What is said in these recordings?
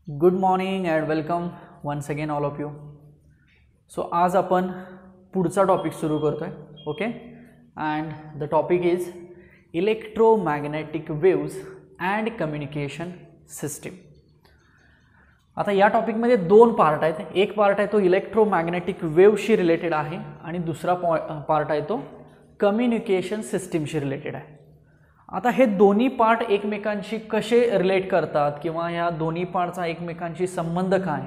Good morning and welcome once again all of you. So आज आपण पुढचा topic सुरू करतो आहे. Okay, and the topic is electromagnetic waves and communication system. आता या टॉपिकमध्ये दोन पार्ट आहेत. एक पार्ट आहे तो इलेक्ट्रोमॅग्नेटिक वेव्सशी रिलेटेड आहे आणि दुसरा पार्ट आहे तो कम्युनिकेशन सिस्टीमशी रिलेटेड आहे. आता हे दोन्ही पार्ट एकमेकांशी कसे रिलेट करतात किंवा ह्या दोन्ही पार्टचा एकमेकांशी संबंध काय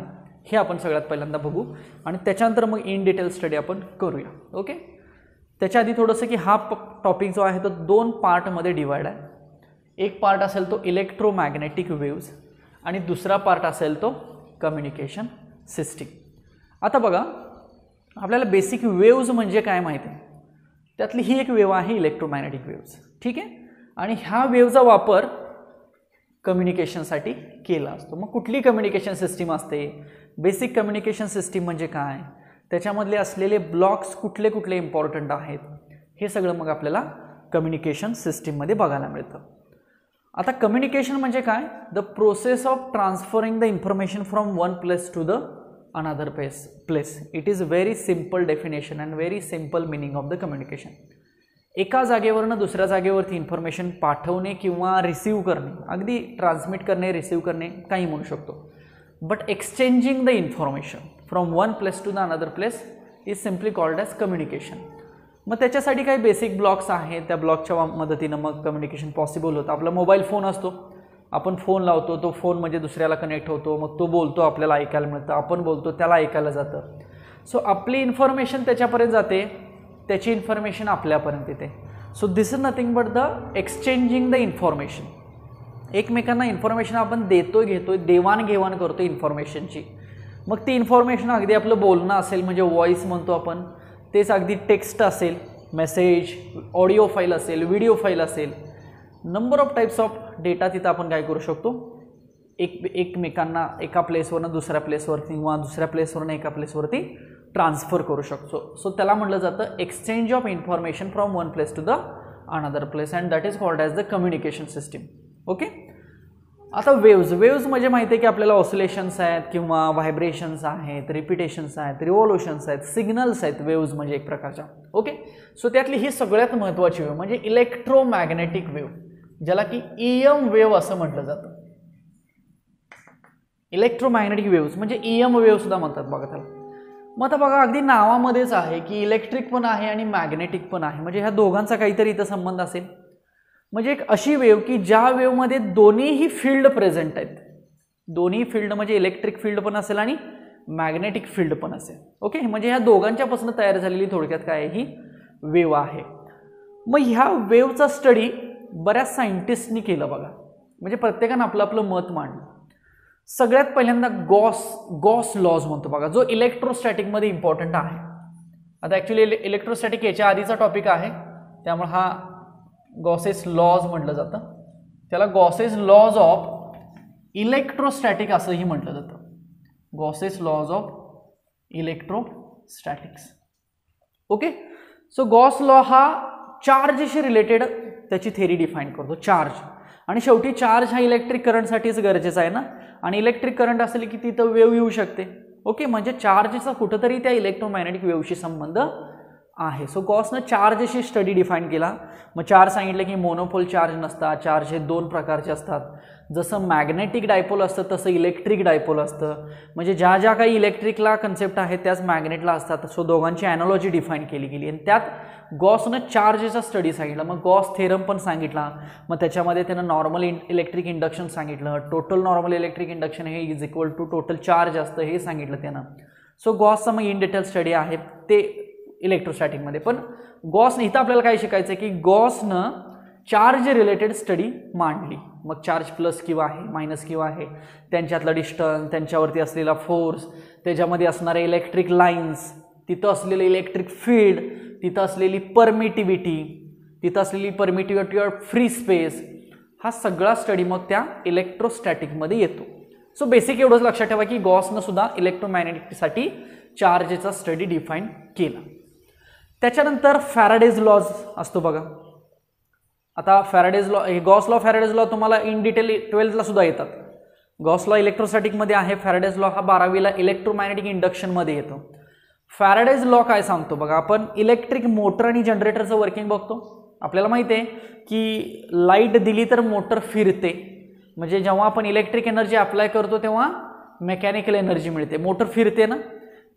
हे आपण सगळ्यात पहिल्यांदा बघू आणि त्याच्यानंतर मग इन डिटेल स्टडी आपण करूया. ओके, त्याच्या आधी थोडंसं की हा टॉपिक जो आहे तो दोन पार्टमध्ये डिवाइड आहे. एक पार्ट असेल तो इलेक्ट्रोमॅग्नेटिक वेव्ज आणि दुसरा पार्ट असेल तो कम्युनिकेशन सिस्टीम. आता बघा, आपल्याला बेसिक वेव्ज म्हणजे काय माहिती आहे. त्यातली ही एक वेव्ह आहे इलेक्ट्रोमॅग्नेटिक वेव्ज. ठीक आहे, आणि ह्या वेव्हचा वापर कम्युनिकेशनसाठी केला असतो. मग कुठली कम्युनिकेशन सिस्टीम असते, बेसिक कम्युनिकेशन सिस्टीम म्हणजे काय, त्याच्यामधले असलेले ब्लॉक्स कुठले कुठले इम्पॉर्टंट आहेत, हे सगळं मग आपल्याला कम्युनिकेशन सिस्टीममध्ये बघायला मिळतं. आता कम्युनिकेशन म्हणजे काय, the process of transferring the information from one place to the another place. It is very simple definition and very simple meaning of the communication. एका जागेवरनं दुसऱ्या जागेवरती इन्फॉर्मेशन पाठवणे किंवा रिसीव्ह करणे, अगदी ट्रान्समिट करणे, रिसीव्ह करणे काही म्हणू शकतो. But exchanging the information from one place to the another place is simply called as communication. मग त्याच्यासाठी काही बेसिक ब्लॉक्स आहेत, त्या ब्लॉकच्या मदतीनं मग कम्युनिकेशन पॉसिबल होतं. आपला मोबाईल फोन असतो, आपण फोन लावतो, तो फोन म्हणजे दुसऱ्याला कनेक्ट होतो, मग तो बोलतो, आपल्याला ऐकायला मिळतं, आपण बोलतो, त्याला ऐकायला जातं. सो आपली इन्फॉर्मेशन त्याच्यापर्यंत जाते, त्याची इन्फॉर्मेशन आपल्यापर्यंत येते. So this is nothing but the exchanging the information. एकमेकांना इन्फॉर्मेशन आपण देतोय, घेतोय, देवाणघेवाण करतो इन्फॉर्मेशनची. मग ती इन्फॉर्मेशन अगदी आपलं बोलणं असेल म्हणजे व्हॉइस म्हणतो आपण, तेच अगदी टेक्स्ट असेल, मेसेज, ऑडिओ फाईल असेल, व्हिडिओ फाईल असेल, number of types of data तिथं आपण काय करू शकतो, एकमेकांना एका प्लेसवरनं दुसऱ्या प्लेसवरती किंवा दुसऱ्या प्लेसवरनं एका प्लेसवरती ट्रान्सफर करू शकतो. सो त्याला म्हटलं जातं exchange of information from one place to the another place and that is called as the communication system. Okay, आता वेव्ज म्हणजे माहिती आहे की आपल्याला ऑसिलेशन्स आहेत किंवा व्हायब्रेशन्स आहेत, रिपिटेशन्स आहेत, रिव्हॉल्युशन्स आहेत, सिग्नल्स आहेत वेव्ज म्हणजे एक प्रकारच्या. ओके, सो त्यातली ही सगळ्यात महत्त्वाची वेव्ह म्हणजे इलेक्ट्रोमॅग्नेटिक वेव्ह, ज्याला की ईएम वेव्ह असं म्हटलं जातं. इलेक्ट्रोमॅग्नेटिक वेव्ज म्हणजे ईएम वेव्ह सुद्धा म्हणतात बघा त्याला. मग आता बघा, अगदी नावामध्येच आहे की इलेक्ट्रिक पण आहे आणि मॅग्नेटिक पण आहे, म्हणजे ह्या दोघांचा काहीतरी इथं संबंध असेल. म्हणजे एक अशी वेव्ह की ज्या वेव्हमध्ये दोन्हीही फील्ड प्रेझेंट आहेत. दोन्ही फील्ड म्हणजे इलेक्ट्रिक फील्ड पण असेल आणि मॅग्नेटिक फील्ड पण असेल. ओके, म्हणजे ह्या दोघांच्यापासून तयार झालेली थोडक्यात काय ही वेव्ह आहे. मग ह्या वेव्हचा स्टडी बऱ्याच सायंटिस्टनी केलं बघा, म्हणजे प्रत्येकानं आपलं आपलं मत मांडलं. सगळ्यात पहिल्यांदा गॉस लॉज म्हणतो बघा, जो इलेक्ट्रोस्टॅटिकमध्ये इम्पॉर्टंट आहे. आता ॲक्च्युली इलेक्ट्रोस्टॅटिक याच्या आधीचा टॉपिक आहे, त्यामुळे हा गॉसेस लॉज म्हटलं जातं. त्याला गॉसेस लॉज ऑफ इलेक्ट्रोस्टॅटिक असंही म्हटलं जातं. Gauss's laws of electrostatics. Okay, so Gauss law हा चार्जशी रिलेटेड त्याची थेरी डिफाईन करतो, चार्ज. आणि शेवटी चार्ज हा इलेक्ट्रिक करंटसाठीच गरजेचा आहे ना, आणि इलेक्ट्रिक करंट असेल की तिथं वेव्ह येऊ शकते. ओके, म्हणजे चार्जचा कुठंतरी त्या इलेक्ट्रोमॅग्नेटिक वेव्हशी संबंध आहे. सो गॉसनं चार्जशी स्टडी डिफाईन केला. मग चार्ज सांगितलं की मोनोपोल चार्ज नसतात, चार्ज हे दोन प्रकारचे असतात. जसं मॅग्नेटिक डायपोल असतं तसं इलेक्ट्रिक डायपोल असतं. म्हणजे ज्या ज्या काही इलेक्ट्रिकला कन्सेप्ट आहेत त्याच मॅग्नेटला असतात. सो दोघांची ॲनॉलॉजी डिफाईन केली गेली आणि त्यात गॉसनं चार्जचा स्टडी सांगितला. मग गॉस थेरम पण सांगितला. मग त्याच्यामध्ये त्यानं नॉर्मल इलेक्ट्रिक इंडक्शन सांगितलं. टोटल नॉर्मल इलेक्ट्रिक इंडक्शन हे is equal to total charge असतं हे सांगितलं त्यानं. सो गॉसचा मग इन डिटेल स्टडी आहे ते इलेक्ट्रोस्टॅटिकमध्ये. पण गॉसनं इथं आपल्याला काय शिकायचं आहे की गॉसनं चार्ज रिलेटेड स्टडी मांडली. मग चार्ज प्लस किंवा आहे, मायनस किंवा आहे, त्यांच्यातला डिस्टन्स, त्यांच्यावरती असलेला फोर्स, त्याच्यामध्ये असणारे इलेक्ट्रिक लाईन्स, तिथं असलेलं इलेक्ट्रिक फील्ड, तिथं असलेली परमिटिव्हिटी, तिथं असलेली परमिटिव्हिटी ऑफ फ्री स्पेस, हा सगळा स्टडी मग त्या इलेक्ट्रोस्टॅटिकमध्ये येतो. सो बेसिक एवढंच लक्षात ठेवा की गॉसनं सुद्धा इलेक्ट्रोमॅग्नेटिकसाठी चार्जचा स्टडी डिफाईन केला. त्याच्यानंतर फॅराडेज लॉज असतो बघा. आता Faraday's law, Gauss law, Faraday's law तुम्हाला इन डिटेल 12th ला सुद्धा येतात. गॉस लॉ इलेक्ट्रोस्टॅटिकमध्ये आहे, फॅराडेज लॉ हा 12वीला इलेक्ट्रोमॅग्नेटिक इंडक्शनमध्ये येतो. फॅराडेज लॉ काय सांगतो बघा, आपण इलेक्ट्रिक मोटर आणि जनरेटरचं वर्किंग बघतो. आपल्याला माहिती आहे की लाईट दिली तर मोटर फिरते, म्हणजे जेव्हा आपण इलेक्ट्रिक एनर्जी अप्लाय करतो तेव्हा मेकॅनिकल एनर्जी मिळते, मोटर फिरते ना.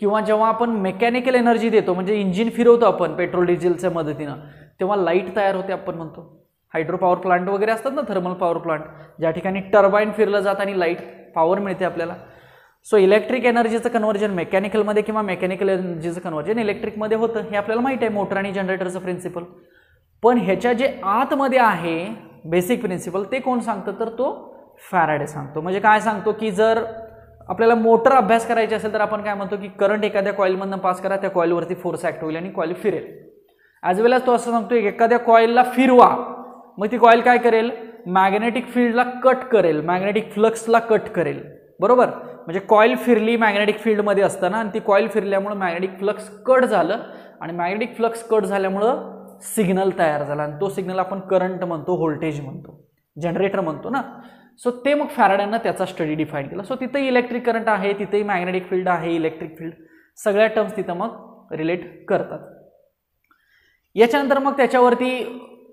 किंवा जेव्हा आपण मेकॅनिकल एनर्जी देतो म्हणजे इंजिन फिरवतो आपण पेट्रोल डिझेलच्या मदतीनं, तेव्हा लाईट तयार होते. आपण म्हणतो हायड्रो पॉवर प्लांट वगैरे असतात ना, थर्मल पॉवर प्लांट, ज्या ठिकाणी टर्बाईन फिरलं जातं आणि लाईट पॉवर मिळते आपल्याला. सो इलेक्ट्रिक एनर्जीचं कन्व्हर्जन मेकॅनिकलमध्ये किंवा मेकॅनिकल एनर्जीचं कन्व्हर्जन इलेक्ट्रिकमध्ये होतं, हे आपल्याला माहिती आहे मोटर आणि जनरेटरचं प्रिन्सिपल. पण ह्याच्या जे आतमध्ये आहे बेसिक प्रिन्सिपल ते कोण सांगतं, तर तो फॅराडे सांगतो. म्हणजे काय सांगतो की जर आपल्याला मोटर अभ्यास करायची असेल तर आपण काय म्हणतो की करंट एखाद्या कॉइलमधनं पास करा, त्या कॉइलवरती फोर्स ॲक्ट होईल आणि कॉइल फिरेल. ॲज वेल एज तो असं सांगतो एखाद्या कॉइलला फिरवा, मग ती कॉइल काय करेल, मॅग्नेटिक फील्डला कट करेल, मॅग्नेटिक फ्लक्सला कट करेल. बरोबर, म्हणजे कॉइल फिरली मॅग्नेटिक फील्डमध्ये असताना आणि ती कॉइल फिरल्यामुळे मॅग्नेटिक फ्लक्स कट झालं आणि मॅग्नेटिक फ्लक्स कट झाल्यामुळं सिग्नल तयार झाला आणि तो सिग्नल आपण करंट म्हणतो, व्होल्टेज म्हणतो, जनरेटर म्हणतो ना. सो ते मग फॅराडेनं त्याचा स्टडी डिफाईन केला. सो तिथेही इलेक्ट्रिक करंट आहे, तिथेही मॅग्नेटिक फील्ड आहे, इलेक्ट्रिक फील्ड, सगळ्या टर्म्स तिथं मग रिलेट करतात. याच्यानंतर मग त्याच्यावरती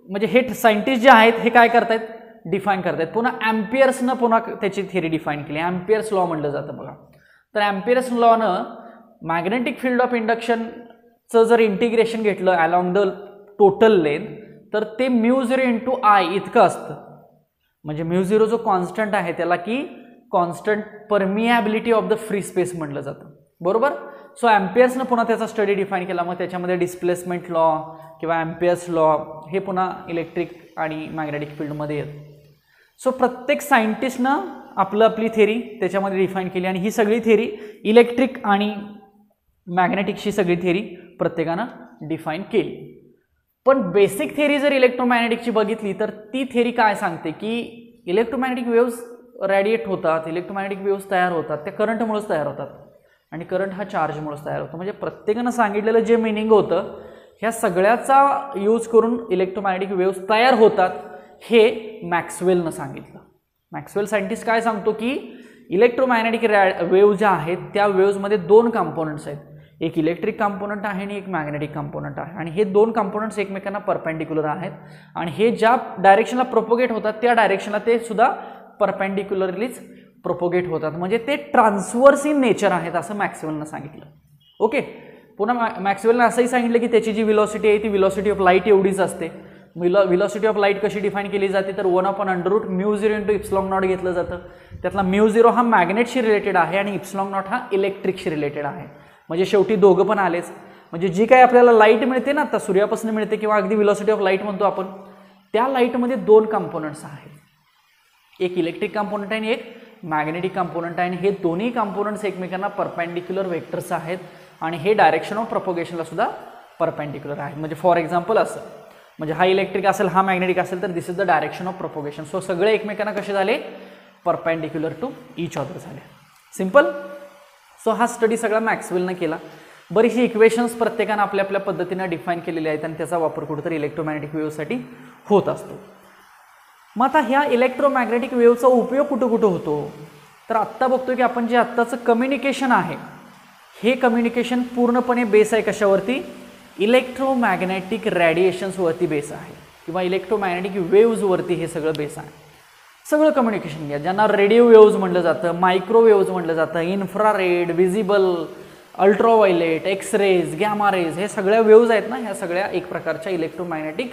म्हणजे हे सायंटिस्ट जे आहेत हे काय करतायत, डिफाईन करतायत. पुन्हा ॲम्पियर्सनं पुन्हा त्याची थिअरी डिफाईन केली, ॲम्पियर्स लॉ म्हटलं जातं बघा. तर ॲम्पियर्स लॉनं मॅग्नेटिक फील्ड ऑफ इंडक्शनचं जर इंटिग्रेशन घेतलं अलॉंग द टोटल लेंथ तर ते μ0 इंटू आय इतकं असतं. म्हणजे μ0 जो कॉन्स्टंट आहे त्याला की constant permeability of the free space म्हटलं जातं. बरोबर. सो ॲम्पियर्सनं पुन्हा त्याचा स्टडी डिफाईन केला. मग त्याच्यामध्ये डिस्प्लेसमेंट लॉ किंवा ॲम्पियर्स लॉ हे पुन्हा इलेक्ट्रिक आणि मॅग्नेटिक फील्डमध्ये येतं. सो प्रत्येक सायंटिस्टनं आपली थेरी त्याच्यामध्ये डिफाईन केली आणि ही सगळी थेरी इलेक्ट्रिक आणि मॅग्नेटिकची सगळी थेरी प्रत्येकानं डिफाईन केली. पण बेसिक थेरी जर इलेक्ट्रोमॅग्नेटिकची बघितली तर ती थेरी काय सांगते की इलेक्ट्रोमॅग्नेटिक वेव्स रॅडिएट होतात, इलेक्ट्रोमॅग्नेटिक वेव्स तयार होतात, त्या करंटमुळेच तयार होतात आणि करंट हा चार्जमुळेच तयार होतो. म्हणजे प्रत्येकानं सांगितलेलं जे मिनिंग होतं ह्या सगळ्याचा यूज करून इलेक्ट्रोमॅग्नेटिक वेव्स तयार होतात हे मॅक्सवेलनं सांगितलं. मॅक्सवेल सायंटिस्ट काय सांगतो की इलेक्ट्रोमॅग्नेटिक वेव्ह ज्या आहेत त्या वेव्समध्ये दोन कंपोनंट्स आहेत, एक इलेक्ट्रिक कंपोनंट आहे आणि एक मॅग्नेटिक कंपोनंट आहे आणि हे दोन कंपोनंट्स एकमेकांना परपेंडिक्युलर आहेत आणि हे ज्या डायरेक्शनला प्रोपोगेट होतात त्या डायरेक्शनला ते सुद्धा परपेंडिक्युलरलीच प्रोपोगेट होतात. म्हणजे ते ट्रान्सवर्स इन नेचर आहेत असं मॅक्सवेलनं सांगितलं. ओके. पुन्हा मॅक्सवेलनं असंही सांगितलं की त्याची जी व्हेलॉसिटी आहे ती व्हेलॉसिटी ऑफ लाईट एवढीच असते. व्हेलॉसिटी ऑफ लाईट कशी डिफाईन केली जाते तर 1/√μ0 इंटू इप्सिलॉन नॉट घेतलं जातं. त्यातला μ0 हा मॅग्नेटशी रिलेटेड आहे आणि इप्सिलॉन नॉट हा इलेक्ट्रिकशी रिलेटेड आहे. म्हणजे शेवटी दोघं पण आलेच. म्हणजे जी काही आपल्याला लाईट मिळते ना आता सूर्यापासून मिळते किंवा अगदी व्हेलॉसिटी ऑफ लाईट म्हणतो आपण, त्या लाईटमध्ये दोन कंपोनंट्स आहेत, एक इलेक्ट्रिक कंपोनंट आहे आणि एक मॅग्नेटिक कंपोनंट आहे आणि हे दोन्ही कंपोनंट्स एकमेकांना परपेंडिक्युलर वेक्टर्स आहेत आणि हे डायरेक्शन ऑफ प्रोपोगेशनला सुद्धा परपेंडिक्युलर आहे. म्हणजे फॉर एक्झाम्पल असं, म्हणजे हा इलेक्ट्रिक असेल हा मॅग्नेटिक असेल तर this is the direction of propagation. So सगळे एकमेकांना कसे झाले, परपेंडिक्युलर टू ईच अदर झाले. सिंपल. सो हा स्टडी सगळा मॅक्सवेलनं केला. बरीचशी इक्वेशन्स प्रत्येकानं आपल्या आपल्या पद्धतीनं डिफाईन केलेले आहेत आणि त्याचा वापर कुठेतरी इलेक्ट्रोमॅग्नेटिक वेव्हसाठी होत असतो. मग आता ह्या इलेक्ट्रोमॅग्नेटिक वेव्हचा उपयोग कुठं कुठं होतो तर आत्ता बघतो की आपण जे आत्ताचं कम्युनिकेशन आहे हे कम्युनिकेशन पूर्णपणे बेस आहे कशावरती, इलेक्ट्रोमॅग्नेटिक रॅडिएशन्सवरती बेस आहे किंवा इलेक्ट्रोमॅग्नेटिक वेव्हजवरती हे सगळं बेस आहे. सगळं कम्युनिकेशन घ्या, ज्यांना रेडिओ वेव्ज म्हटलं जातं, मायक्रोवेव्ज म्हटलं जातं, infrared, visible, ultraviolet, X rays, gamma rays, हे सगळ्या वेव्ज आहेत ना, ह्या सगळ्या एक प्रकारच्या इलेक्ट्रोमॅग्नेटिक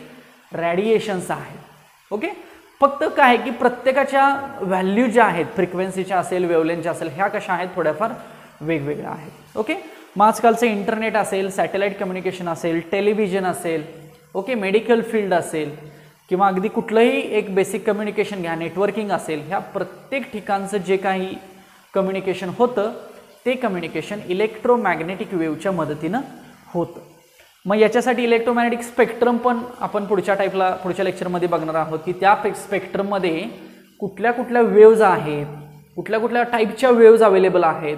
रॅडिएशन्स आहेत. ओके. फक्त काय की प्रत्येकाच्या व्हॅल्यू ज्या आहेत फ्रिक्वेन्सीच्या असेल वेव्हलेंथच्या असेल ह्या कशा आहेत थोड्याफार वेगवेगळ्या आहेत. ओके. मग आजकालचं इंटरनेट असेल, सॅटेलाईट कम्युनिकेशन असेल, टेलिव्हिजन असेल, ओके, मेडिकल फील्ड असेल किंवा अगदी कुठलंही एक बेसिक कम्युनिकेशन घ्या, नेटवर्किंग असेल, ह्या प्रत्येक ठिकाणचं जे काही कम्युनिकेशन होतं ते कम्युनिकेशन इलेक्ट्रोमॅग्नेटिक वेव्हच्या मदतीनं होतं. मग याच्यासाठी इलेक्ट्रोमॅग्नेटिक स्पेक्ट्रम पण आपण पुढच्या लेक्चरमध्ये बघणार आहोत की त्या स्पेक्ट्रममध्ये कुठल्या कुठल्या वेव्ज आहेत, कुठल्या कुठल्या टाईपच्या वेव्ज अवेलेबल आहेत,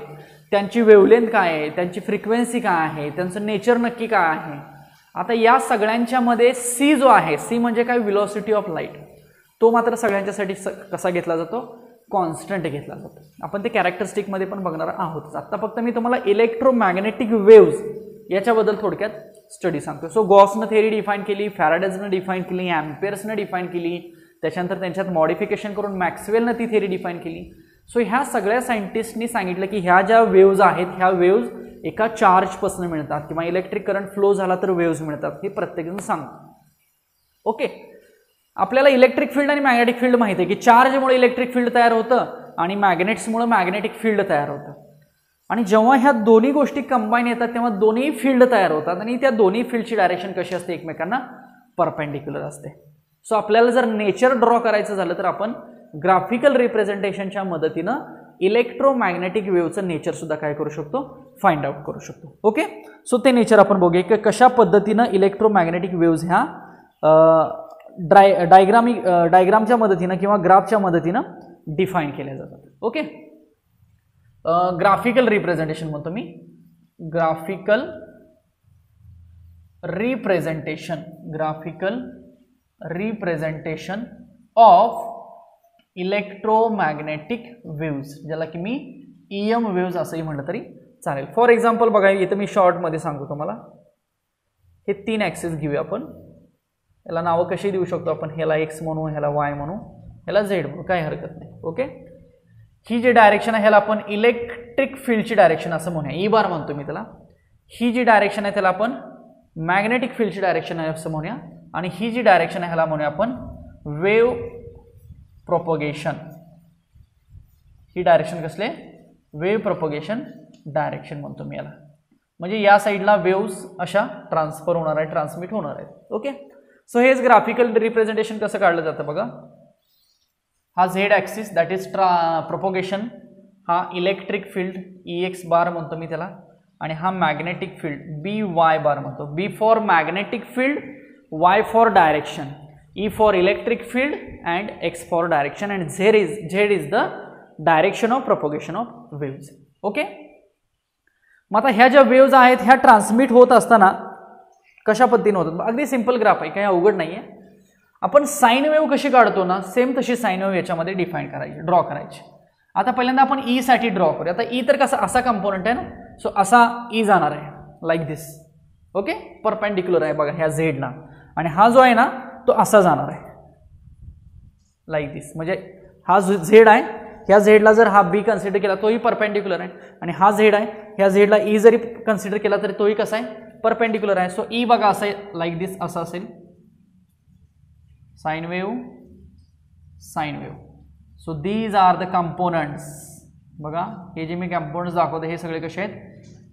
त्यांची वेव्हलेंथ काय आहे, त्यांची फ्रिक्वेन्सी काय आहे, त्यांचं नेचर नक्की काय आहे. आता या सगळ्यांच्या मध्ये सी जो आहे, सी म्हणजे काय, व्हेलॉसिटी ऑफ लाईट, तो मात्र सगळ्यांच्यासाठी कसा घेतला जातो, कॉन्स्टंट घेतला जातो. आपण ते कॅरेक्टरिस्टिकमध्ये पण बघणार आहोत. आता फक्त मी तुम्हाला इलेक्ट्रोमॅग्नेटिक वेव्ज याच्याबद्दल थोडक्यात स्टडी सांगतो. सो गॉसनं थेअरी डिफाईन केली, फॅराडेजनं डिफाईन केली, ॲम्पियर्सनं डिफाईन केली, त्याच्यानंतर त्यांच्यात मॉडिफिकेशन करून मॅक्सवेलनं ती थेअरी डिफाईन केली. सो ह्या सगळ्या सायंटिस्टनी सांगितलं की ह्या ज्या वेव्ज आहेत ह्या वेव्ज एका चार्जपासून मिळतात किंवा इलेक्ट्रिक करंट फ्लो झाला तर वेव्ज मिळतात, हे प्रत्येकजण सांगतो. ओके, आपल्याला इलेक्ट्रिक फील्ड आणि मॅग्नेटिक फील्ड माहिती आहे की चार्जमुळे इलेक्ट्रिक फील्ड तयार होतं आणि मॅग्नेट्समुळे मॅग्नेटिक फील्ड तयार होतं. आणि जेव्हा ह्या दोन्ही गोष्टी कंबाईन येतात तेव्हा दोन्ही फील्ड तयार होतात आणि त्या दोन्ही फील्डची डायरेक्शन कशी असते, एकमेकांना परपेंडिक्युलर असते. सो आपल्याला जर नेचर ड्रॉ करायचं झालं तर आपण ग्राफिकल रिप्रेझेंटेशनच्या मदतीनं इलेक्ट्रोमॅग्नेटिक वेव्हचं नेचर सुद्धा काय करू शकतो, फाइंड आउट करू शकतो. ओके, सो ते नेचर आपण बघूया की कशा पद्धतीनं इलेक्ट्रोमॅग्नेटिक वेव्ज ह्या डायग्रामच्या मदतीनं किंवा ग्राफच्या मदतीनं डिफाईन केल्या जातात. ओके, ग्राफिकल रिप्रेझेंटेशन म्हणतो मी, graphical representation of electromagnetic waves, ज्याला की मी EM वेव्ज असंही म्हटलं तरी चालेल. फॉर एक्झाम्पल बघा, इथं मी शॉर्टमध्ये सांगतो तुम्हाला. हे 3 ॲक्सिस घेऊया आपण, याला नावं कशी देऊ शकतो आपण, ह्याला X म्हणू, ह्याला Y म्हणू, ह्याला Z म्हणू, काही हरकत नाही. ओके, ही जी डायरेक्शन आहे ह्याला आपण इलेक्ट्रिक फील्डची डायरेक्शन असं म्हणूया, E बार म्हणतो मी त्याला. ही जी डायरेक्शन आहे त्याला आपण मॅग्नेटिक फील्डची डायरेक्शन आहे असं म्हणूया. आणि ही जी डायरेक्शन आहे ह्याला म्हणूया आपण वेव्ह प्रोपगेशन. ही डायरेक्शन कसले, वेव्ह प्रोपगेशन डायरेक्शन म्हणतो मी याला. म्हणजे या साईडला वेव्स अशा ट्रान्सफर होणार आहेत, ट्रान्समिट होणार आहेत. ओके, सो हेच ग्राफिकल रिप्रेझेंटेशन कसं काढलं जातं बघा. हा Z axis that is propagation, हा इलेक्ट्रिक फील्ड EX बार म्हणतो मी त्याला, आणि हा मॅग्नेटिक फील्ड BY बार म्हणतो. B for magnetic field, Y for direction, E for electric field and X for direction and Z is the direction of propagation of waves. Okay, मग आता ह्या ज्या waves आहेत ह्या ट्रान्समिट होत असताना कशा पद्धतीने होतात, अगदी सिंपल ग्राफ आहे, काही अवघड नाही आहे. आपण साइन वेव्ह कशी काढतो ना, सेम तशी साइन वेव्ह याच्यामध्ये डिफाईन करायची, ड्रॉ करायची. आता पहिल्यांदा आपण E साठी ड्रॉ करूया. आता E तर कसा, असा कंपोनंट आहे ना, सो असा E जाणार आहे लाईक दिस. ओके, परपेंडिक्युलर आहे बघा ह्या झेडला, आणि हा जो आहे ना तो असा जाणार आहे लाईक दिस. म्हणजे हा झेड आहे, ह्या झेडला जर हा B कन्सिडर केला तोही परपेंडिक्युलर आहे, आणि हा झेड आहे, ह्या झेडला E जरी कन्सिडर केला तरी तोही कसा आहे, परपेंडिक्युलर आहे. सो E बघा असं आहे लाईक दिस, असं असेल sine wave. So these are the components. बघा हे जे मी कंपोनंट्स दाखवते हे सगळे कसे आहेत,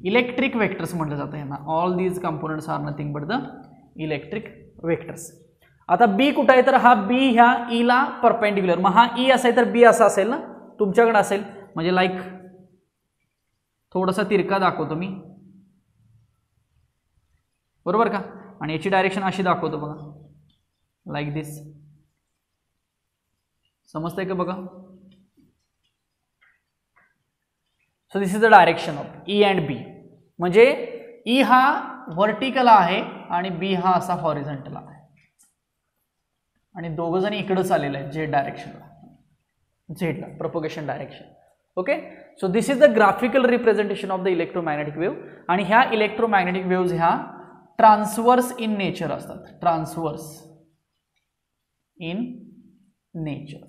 इलेक्ट्रिक वेक्टर्स म्हटलं जातं यांना. All these components are nothing but the electric vectors. आता B कुठं आहे तर हा B ह्या E ला परपेंडिक्युलर, मग हा E असेल तर B असा असेल ना तुमच्याकडे असेल, म्हणजे लाईक थोडासा तिरका दाखवतो मी, बरोबर का, आणि याची डायरेक्शन अशी दाखवतो बघा लाईक दिस. समजतंय का बघा. So this is the direction of E and B. म्हणजे E हा व्हर्टिकल आहे आणि B हा असा हॉरिझॉन्टल आहे, आणि दोघं जण इकडे चाललेले आहेत Z डायरेक्शनला, झेडला, propagation direction. Okay, so this is the graphical representation of the electromagnetic wave. आणि ह्या इलेक्ट्रोमॅग्नेटिक वेव्ज ह्या ट्रान्सवर्स इन नेचर असतात, transverse in nature.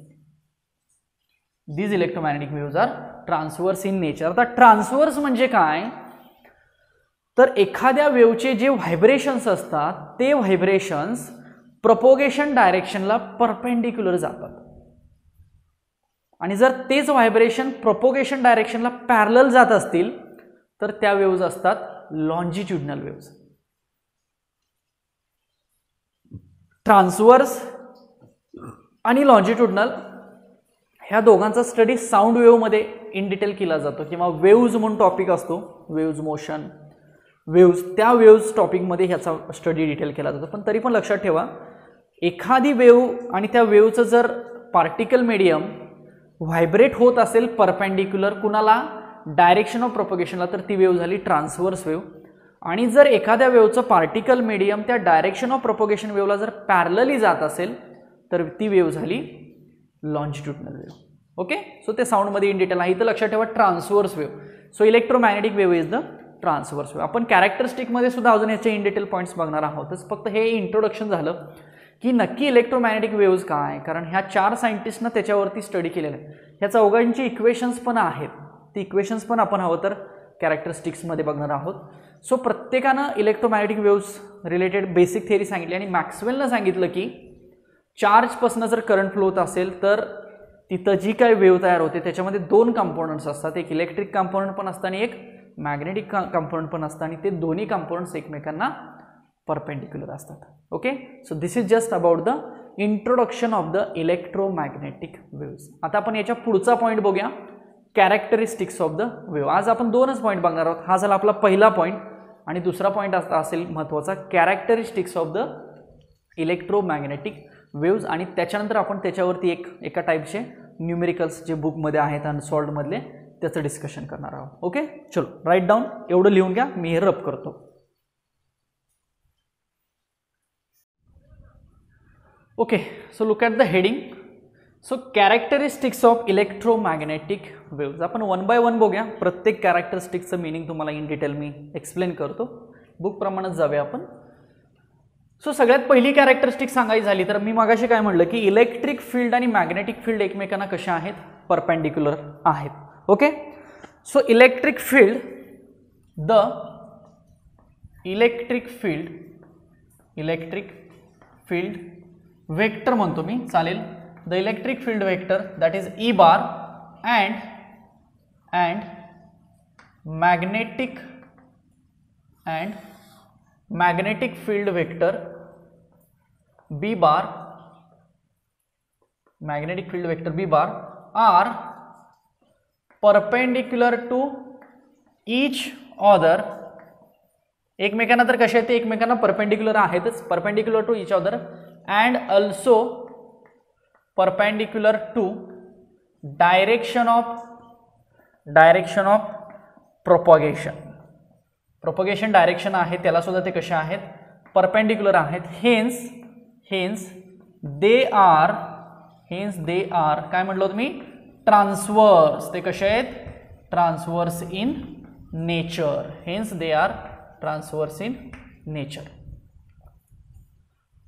These electromagnetic waves are transverse in nature. आता ट्रान्सवर्स म्हणजे काय तर एखाद्या वेव्हचे जे व्हायब्रेशन्स असतात ते व्हायब्रेशन्स प्रोपोगेशन डायरेक्शनला परपेंडिक्युलर जातात, आणि जर तेच व्हायब्रेशन प्रोपोगेशन डायरेक्शनला पॅरलल जात असतील तर त्या वेव्ज असतात लॉन्जिट्युडनल वेव्ज. ट्रान्सवर्स आणि लॉन्जिट्युडनल ह्या दोघांचा स्टडी साऊंड वेव्हमध्ये इन डिटेल केला जातो, किंवा वेव्ज म्हणून टॉपिक असतो, वेव्ज मोशन वेव्ज, त्या वेव्ज टॉपिकमध्ये ह्याचा स्टडी डिटेल केला जातो. पण तरी पण लक्षात ठेवा, एखादी वेव्ह आणि त्या वेव्हचं जर पार्टिकल मीडियम व्हायब्रेट होत असेल परपेंडिक्युलर कुणाला, डायरेक्शन ऑफ प्रोपगेशनला, तर ती वेव्ह झाली ट्रान्सवर्स वेव्ह. आणि जर एखाद्या वेव्हचं पार्टिकल मीडियम त्या डायरेक्शन ऑफ प्रोपगेशन वेव्हला जर पॅरलली जात असेल तर ती वेव्ह झाली लॉन्जिट्युडनल वेव्ह. ओके. सो ते साऊंडमध्ये इन डिटेल आहे. इथं लक्षात ठेवा transverse wave. So electromagnetic wave is the transverse wave. आपण कॅरेक्टरिस्टिकमध्ये सुद्धा अजून याचे इन डिटेल पॉईंट्स बघणार आहोतच. फक्त हे इंट्रोडक्शन झालं की नक्की इलेक्ट्रोमॅग्नेटिक वेव्ज काय, कारण ह्या 4 सायंटिस्टनं त्याच्यावरती स्टडी केलेलं आहे. ह्या चौघांची इक्वेशन्स पण आहेत, ती इक्वेशन्स पण आपण हवं तर कॅरेक्टरिस्टिक्समध्ये बघणार आहोत. सो प्रत्येकानं electromagnetic waves related basic theory सांगितली आणि मॅक्सवेलनं सांगितलं की चार्जपासून जर करंट फ्लो होत असेल तर तिथं जी काही वेव्ह तयार होते त्याच्यामध्ये 2 कंपोनंट्स असतात, एक इलेक्ट्रिक कंपोनंट पण असतं आणि एक मॅग्नेटिक कंपोनंट पण असतं आणि ते दोन्ही कंपोनंट्स एकमेकांना परपेंडिक्युलर असतात. Okay. So this is just about the introduction of the electromagnetic waves. आता आपण याच्या पुढचा पॉईंट बघूया, कॅरेक्टरिस्टिक्स ऑफ द वेव्ह. आज आपण 2च पॉईंट बघणार आहोत. हा झाला आपला पहिला पॉईंट आणि दुसरा पॉईंट असेल महत्त्वाचा, characteristics of the electromagnetic waves आणि त्याच्यानंतर आपण त्याच्यावरती एका टाईपचे न्यूमेरिकल्स जे बुकमध्ये आहेत अनसॉल्वडमधले त्याचं डिस्कशन करणार आहोत. ओके. चलो राईट डाऊन, एवढं लिहून घ्या, मी हे रब करतो. Okay. So look at the heading. So characteristics of electromagnetic waves. आपण 1 बाय 1 बघूया. प्रत्येक कॅरेक्टरिस्टिक्सचं मिनिंग तुम्हाला इन डिटेल मी एक्सप्लेन करतो. बुकप्रमाणेच जाऊया आपण. सो सगळ्यात पहिली कॅरेक्टरिस्टिक सांगायची झाली तर मी मगाशी काय म्हटलं की इलेक्ट्रिक फील्ड आणि मॅग्नेटिक फील्ड एकमेकांना कशा आहेत, परपेंडिक्युलर आहेत. Okay. So electric field vector म्हणतो मी, चालेल. The electric field vector that is E bar and magnetic field vector B bar are perpendicular to each other. एकमेकांना तर कसे आहेत ते एकमेकांना परपेंडिक्युलर आहेतच, perpendicular to each other and also perpendicular to direction of propagation direction आहे त्याला सुद्धा ते कसे आहेत, परपेंडिक्युलर आहेत. हेन्स दे आर काय म्हटलं होतं मी, ट्रान्सवर्स. ते कसे आहेत, transverse in nature. Hence they are transverse in nature.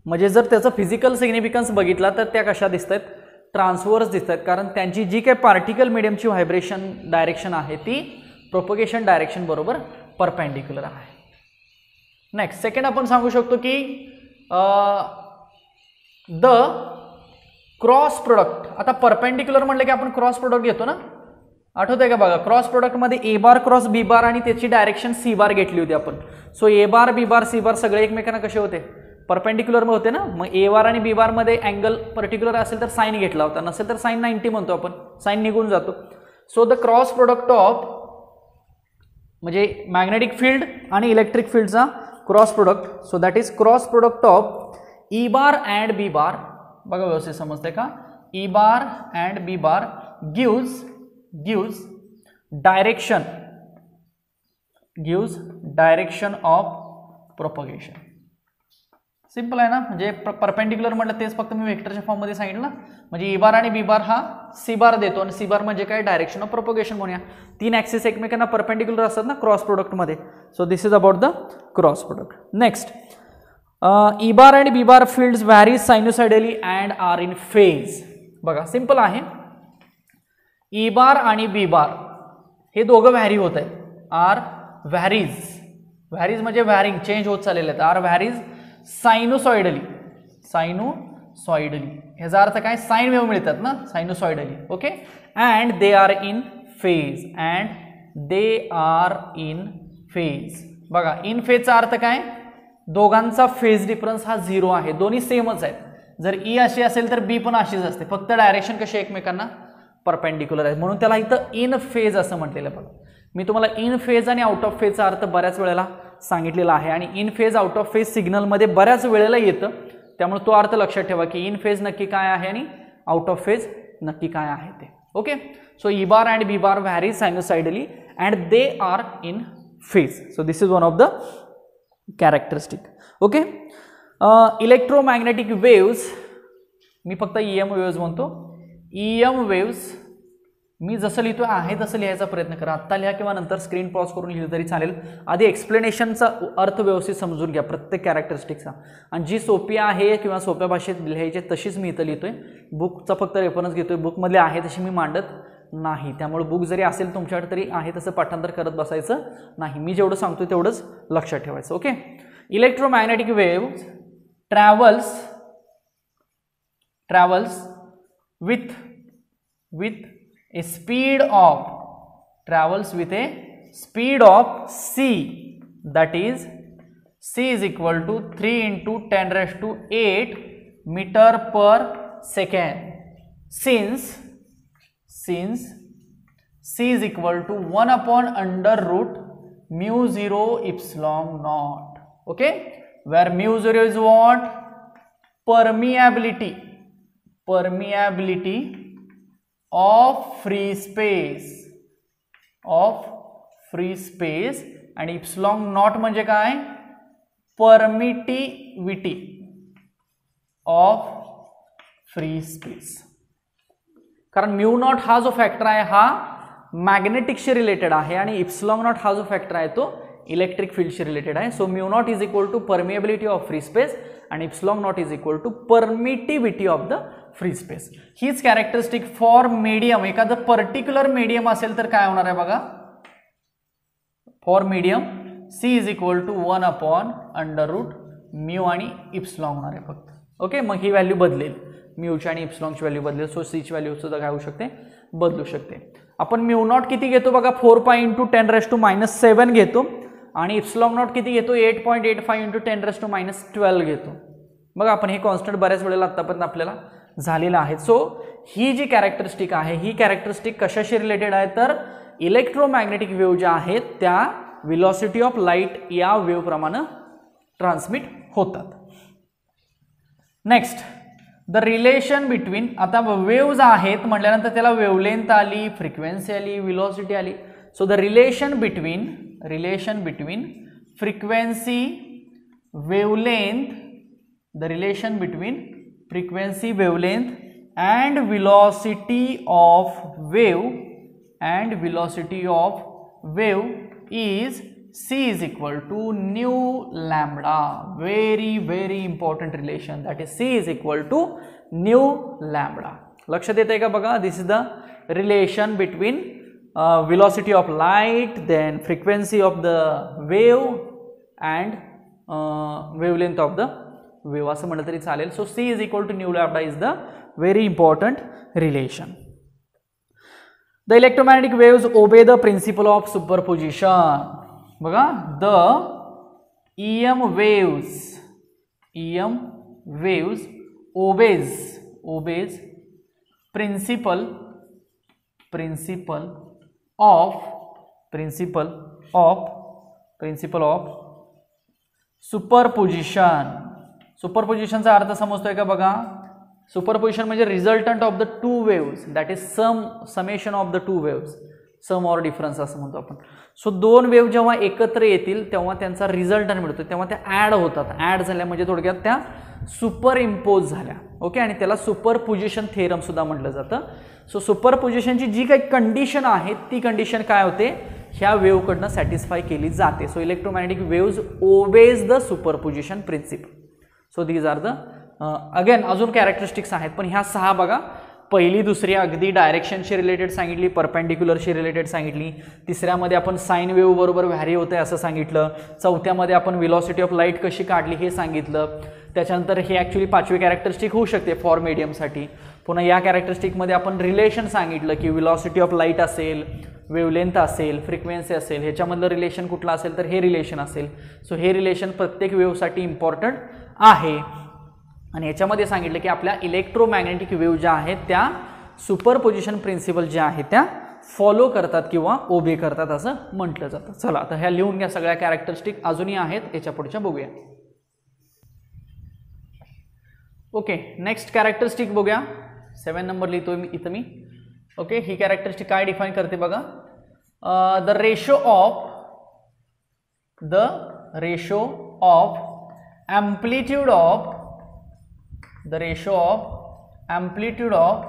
म्हणजे जर त्याचा फिजिकल सिग्निफिकन्स बघितला तर त्या कशा दिसत आहेत, ट्रान्सवर्स दिसत आहेत, कारण त्यांची जी काही पार्टिकल मीडियमची व्हायब्रेशन डायरेक्शन आहे ती प्रोपगेशन डायरेक्शन बरोबर परपेंडिक्युलर आहे. नेक्स्ट सेकंड आपण सांगू शकतो की द क्रॉस प्रोडक्ट. आता परपेंडिक्युलर म्हणलं की आपण क्रॉस प्रोडक्ट घेतो ना, आठवतंय का बघा. क्रॉस प्रोडक्टमध्ये ए बार क्रॉस बी बार आणि त्याची डायरेक्शन सी बार घेतली होती आपण. सो ए बार बी बार सी बार सगळे एकमेकांना कसे होते, परपेंडिक्युलर होते ना. मग ए बार आणि बी बार मध्ये अँगल पर्टिक्युलर असेल तर साइन घेतला होता, नसेल तर साइन 90 म्हणतो आपण, साइन निघून जातो. So the cross product of म्हणजे मॅग्नेटिक फील्ड आणि इलेक्ट्रिक फील्डचा cross product. So that is cross product of E bar and B bar. बघा व्यवस्थित समजते का, E bar and B bar gives direction of propagation. Simple आहे ना. म्हणजे परपेंडिक्युलर म्हटलं तेच फक्त मी वेक्टरच्या फॉर्म मध्ये सांगितलं. म्हणजे ई बार आणि बी बार हा सी बार देतो आणि सी बार म्हणजे काय, डायरेक्शन ऑफ प्रोपगेशन म्हणूया. 3 ऍक्सिस एकमेकांना परपेंडिक्युलर असतात ना क्रॉस प्रोडक्ट मध्ये. So this is about the cross product. Next, E bar आणि B bar fields vary sinusoidally and are in phase. बघा सिंपल आहे. ई बार आणि बी बार हे दोघं व्हॅरी होत आहेत. आर व्हॅरीज म्हणजे व्हॅरिंग, चेंज होत चाललेले आहेत. Are varies sinusoidally. ह्याचा अर्थ काय, साइन वेव्ह मिळतात ना sinusoidally. Okay. And they are in phase. बघा इन फेजचा अर्थ काय, दोघांचा फेज डिफरन्स हा 0 आहे, दोन्ही सेमच आहेत. जर ई अशी असेल तर बी पण अशीच असते, फक्त डायरेक्शन कशी एकमेकांना परपेंडिक्युलर आहे, म्हणून त्याला इथं इन फेज असं म्हटलेलं आहे. बघा मी तुम्हाला इन फेज आणि आउट ऑफ फेजचा अर्थ बऱ्याच वेळेला सांगितलेला आहे आणि in phase out of phase सिग्नलमध्ये बऱ्याच वेळेला येतं, त्यामुळे तो अर्थ लक्षात ठेवा की इन फेज नक्की काय आहे आणि आउट ऑफ फेज नक्की काय आहे ते. Okay. So E bar and B bar vary sinusoidally and they are in phase. So this is one of the characteristic. Okay. Electromagnetic waves, मी फक्त ईएम वेव्स म्हणतो. ईएम वेव्स मी जसं लिहितोय आहे तसं लिहायचा प्रयत्न करा. आत्ता लिहा किंवा नंतर स्क्रीन पॉज करून लिहिलं तरी चालेल. आधी एक्सप्लेनेशनचा अर्थ व्यवस्थित समजून घ्या प्रत्येक कॅरेक्टरिस्टिकचा, आणि जी सोपी आहे किंवा सोप्या भाषेत लिहायची तशीच मी इथं लिहितोय. बुकचा फक्त रेफरन्स घेतोय, बुकमधले आहे तशी मी मांडत नाही. त्यामुळे बुक जरी असेल तुमच्याकडे तरी आहे तसं पाठांतर करत बसायचं नाही. मी जेवढं सांगतोय तेवढंच लक्षात ठेवायचं. Okay. Electromagnetic wave travels with a speed of c, that is c is equal to 3 into 10 raised to 8 meter per second, since c is equal to 1 upon under root mu 0 epsilon naught. Okay, where mu 0 is what? Permeability of free space and epsilon naught म्हणजे काय? Permittivity of free space. कारण mu naught हा जो factor आहे हा मॅग्नेटिकशी related आहे आणि epsilon not हा जो फॅक्टर आहे तो इलेक्ट्रिक फील्डशी रिलेटेड आहे. So mu naught is equal to permeability of free space आणि epsilon naught is equal to permittivity of the free space. हीच कॅरेक्टरिस्टिक फॉर मीडियम, एखादं पर्टिक्युलर मीडियम असेल तर काय होणार आहे बघा. For medium c is equal to 1 upon under root mu आणि इप्सिलॉन होणार आहे फक्त. ओके, मग ही व्हॅल्यू बदलेल, म्यूची आणि इप्सिलॉनची व्हॅल्यू बदलेल. सो सीची व्हॅल्यू सुद्धा काय होऊ शकते, बदलू शकते. आपण म्यू नॉट किती घेतो बघा, 4 इंटू 10⁻⁻7 घेतो आणि इप्सिलॉन नॉट किती घेतो, 8.85 इंटू 10⁻12 घेतो. बघा आपण हे कॉन्स्टंट बऱ्याच वेळेला आतापर्यंत आपल्याला झालेलं आहे. सो ही जी कॅरेक्टरिस्टिक आहे ही कॅरेक्टरिस्टिक कशाशी रिलेटेड आहे तर इलेक्ट्रोमॅग्नेटिक वेव्ह ज्या आहेत त्या व्हेलॉसिटी ऑफ लाईट या वेव्ह प्रमाणे ट्रान्समिट होतात. नेक्स्ट द रिलेशन बिटवीन, आता वेव्ज आहेत म्हटल्यानंतर त्याला वेव्हलेंथ आली, फ्रिक्वेन्सी आली, व्हेलॉसिटी आली. So the relation between frequency wavelength, the relation between frequency wavelength and velocity of wave is c is equal to nu lambda. Very important relation, that is c is equal to nu lambda. लक्षात येतंय का बघा. this is the relation between velocity of light, then frequency of the wave and wavelength of the wave असं म्हटलं तरी चालेल. So c is equal to nu lambda is the very important relation. The electromagnetic waves obey the principle of superposition. बघा, the EM waves obeys principle of superposition. सुपरपोजिशनचा अर्थ समजतोय का बघा. सुपरपोजिशन म्हणजे resultant of the two waves, that is summation of the two waves, sum or difference असं म्हणतो आपण. सो दोन वेव्ह जेव्हा एकत्र येतील तेव्हा त्यांचा रिझल्टंट मिळतो, तेव्हा त्या ॲड होतात. ॲड झाल्या म्हणजे थोडक्यात त्या सुपर इम्पोज झाल्या. ओके, आणि त्याला सुपरपोजिशन थेरम सुद्धा म्हटलं जातं. सो सुपरपोजिशनची जी काही कंडिशन आहे ती कंडिशन काय होते, ह्या वेव्हकडनं सॅटिस्फाय केली जाते. So electromagnetic waves obeys the superposition principle. So these are the again अजून कॅरेक्टरिस्टिक्स आहेत, पण ह्या 6 बघा. पहिली दुसरी अगदी डायरेक्शनशी रिलेटेड सांगितली, परपेंडिक्युलरशी रिलेटेड सांगितली. तिसऱ्यामध्ये आपण साइन वेव्ह बरोबर व्हॅरी होते असं सांगितलं. चौथ्यामध्ये आपण व्हेलॉसिटी ऑफ लाईट कशी काढली हे सांगितलं. त्याच्यानंतर हे ॲक्च्युली 5वी कॅरेक्टरिस्टिक होऊ शकते फॉर मीडियमसाठी. पुन्हा या कॅरेक्टरिस्टिकमध्ये आपण रिलेशन सांगितलं की व्हेलॉसिटी ऑफ लाईट असेल, वेवलेंथ असेल, फ्रिक्वेन्सी असेल, ह्याच्यामधलं रिलेशन कुठलं असेल तर हे रिलेशन असेल. सो हे रिलेशन प्रत्येक वेव्हसाठी इम्पॉर्टंट आहे. आणि याच्यामध्ये सांगितलं की आपल्या इलेक्ट्रोमॅग्नेटिक वेव्ह ज्या आहेत त्या सुपरपोजिशन प्रिन्सिपल ज्या आहेत त्या फॉलो करतात किंवा ओबे करतात असं म्हटलं जातं. चला आता ह्या लिहून घ्या सगळ्या कॅरेक्टरिस्टिक, अजूनही आहेत, याच्या पुढच्या बघूया. ओके, नेक्स्ट कॅरेक्टरिस्टिक बघूया. 7 नंबर लिहितोय मी इथं मी. ओके, ही कॅरेक्टरिस्टिक काय डिफाईन करते बघा. The ratio of amplitude of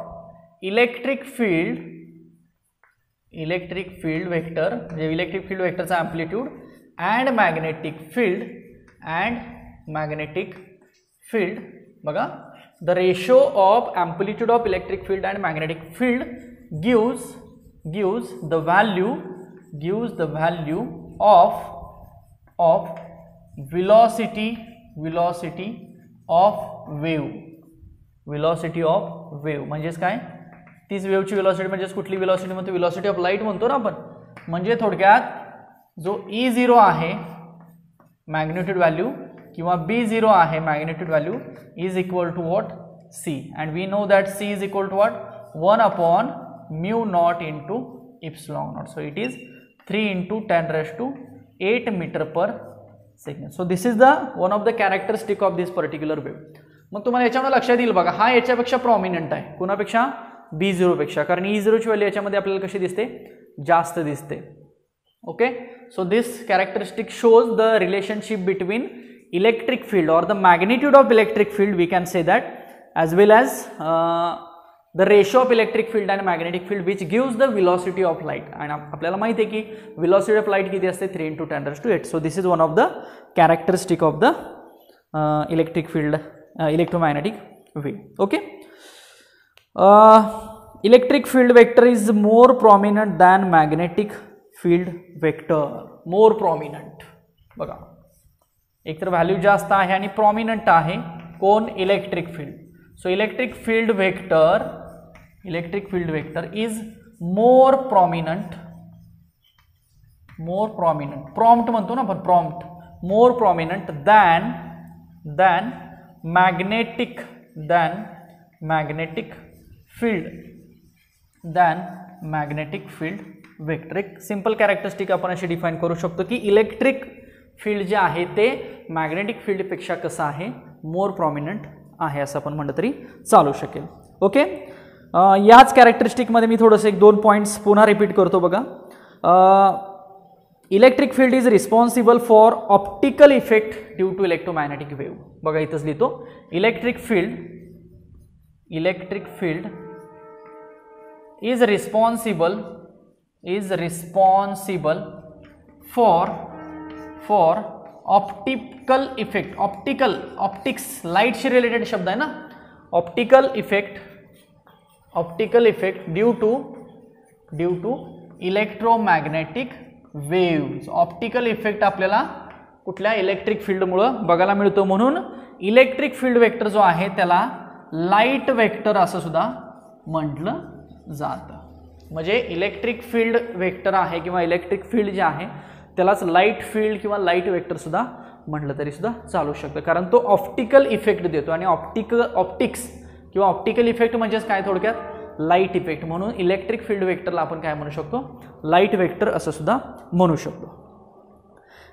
electric field electric field vector म्हणजे इलेक्ट्रिक फील्ड वेक्टरचा ॲम्प्लिट्यूड अँड मॅग्नेटिक फील्ड बघा the ratio of amplitude of electric field and magnetic field gives the value of velocity of wave म्हणजेच काय तीच वेव्हची velocity म्हणजेच कुठली velocity म्हणतो velocity of light म्हणतो ना आपण म्हणजे थोडक्यात जो E0 आहे मॅग्निट्यूड व्हॅल्यू किंवा B0 आहे magnitude value is equal to what C and we know that C is equal to what 1 upon mu naught into epsilon naught. So it is 3 into 10 raised to 8 meter per second. So this is the one of the characteristic of this particular wave. मग तुम्हाला याच्यामध्ये लक्षात येईल बघा हा याच्यापेक्षा prominent आहे कुणापेक्षा B0 पेक्षा कारण E0 ची व्हॅल्यू याच्यामध्ये आपल्याला कशी दिसते जास्त दिसते okay so this characteristic shows the relationship between electric field और the magnitude of electric field we can say that as well as the ratio of electric field and magnetic field which gives the velocity of light and आपल्याला माहिती आहे की velocity of light किती असते 3 into 10 raised to 8 so this is one of the characteristic of the electric field electromagnetic wave okay electric field vector is more prominent than magnetic field vector more prominent बघा एक तर value जास्त आहे आणि prominent आहे कोण electric field so electric field vector is more prominent prompt म्हणतो ना आपण prompt more prominent than magnetic field vector एक सिंपल कॅरेक्टरिस्टिक आपण अशी डिफाइन करू शकतो की इलेक्ट्रिक फील्ड जे आहे ते मॅग्नेटिक फील्ड पेक्षा कसं आहे मोर प्रॉमिनंट आहे असं आपण म्हणलं तरी चालू शकेल ओके याच कॅरेक्टरिस्टिकमध्ये मी थोडंसं एक दोन पॉईंट्स पुन्हा रिपीट करतो बघा electric field is responsible for optical effect due to electromagnetic wave बघा इथंच लिहितो electric field is responsible for optical effect optics light से रिलेटेड शब्द है ना optical effect due to electromagnetic waves optical effect आपल्याला कुठल्या इलेक्ट्रिक फील्डमुळे बघायला मिळतो म्हणून इलेक्ट्रिक फील्ड वेक्टर जो आहे त्याला लाईट वेक्टर असं सुद्धा म्हटलं जातं म्हणजे इलेक्ट्रिक फील्ड वेक्टर आहे किंवा इलेक्ट्रिक फील्ड जे आहे त्यालाच लाईट फील्ड किंवा लाईट वेक्टर सुद्धा म्हटलं तरी सुद्धा चालू शकतं कारण तो ऑप्टिकल इफेक्ट देतो आणि ऑप्टिक्स किंवा ऑप्टिकल इफेक्ट म्हणजेच काय थोडक्यात लाईट इफेक्ट म्हणून इलेक्ट्रिक फील्ड वेक्टरला आपण काय म्हणू शकतो लाईट वेक्टर असं सुद्धा म्हणू शकतो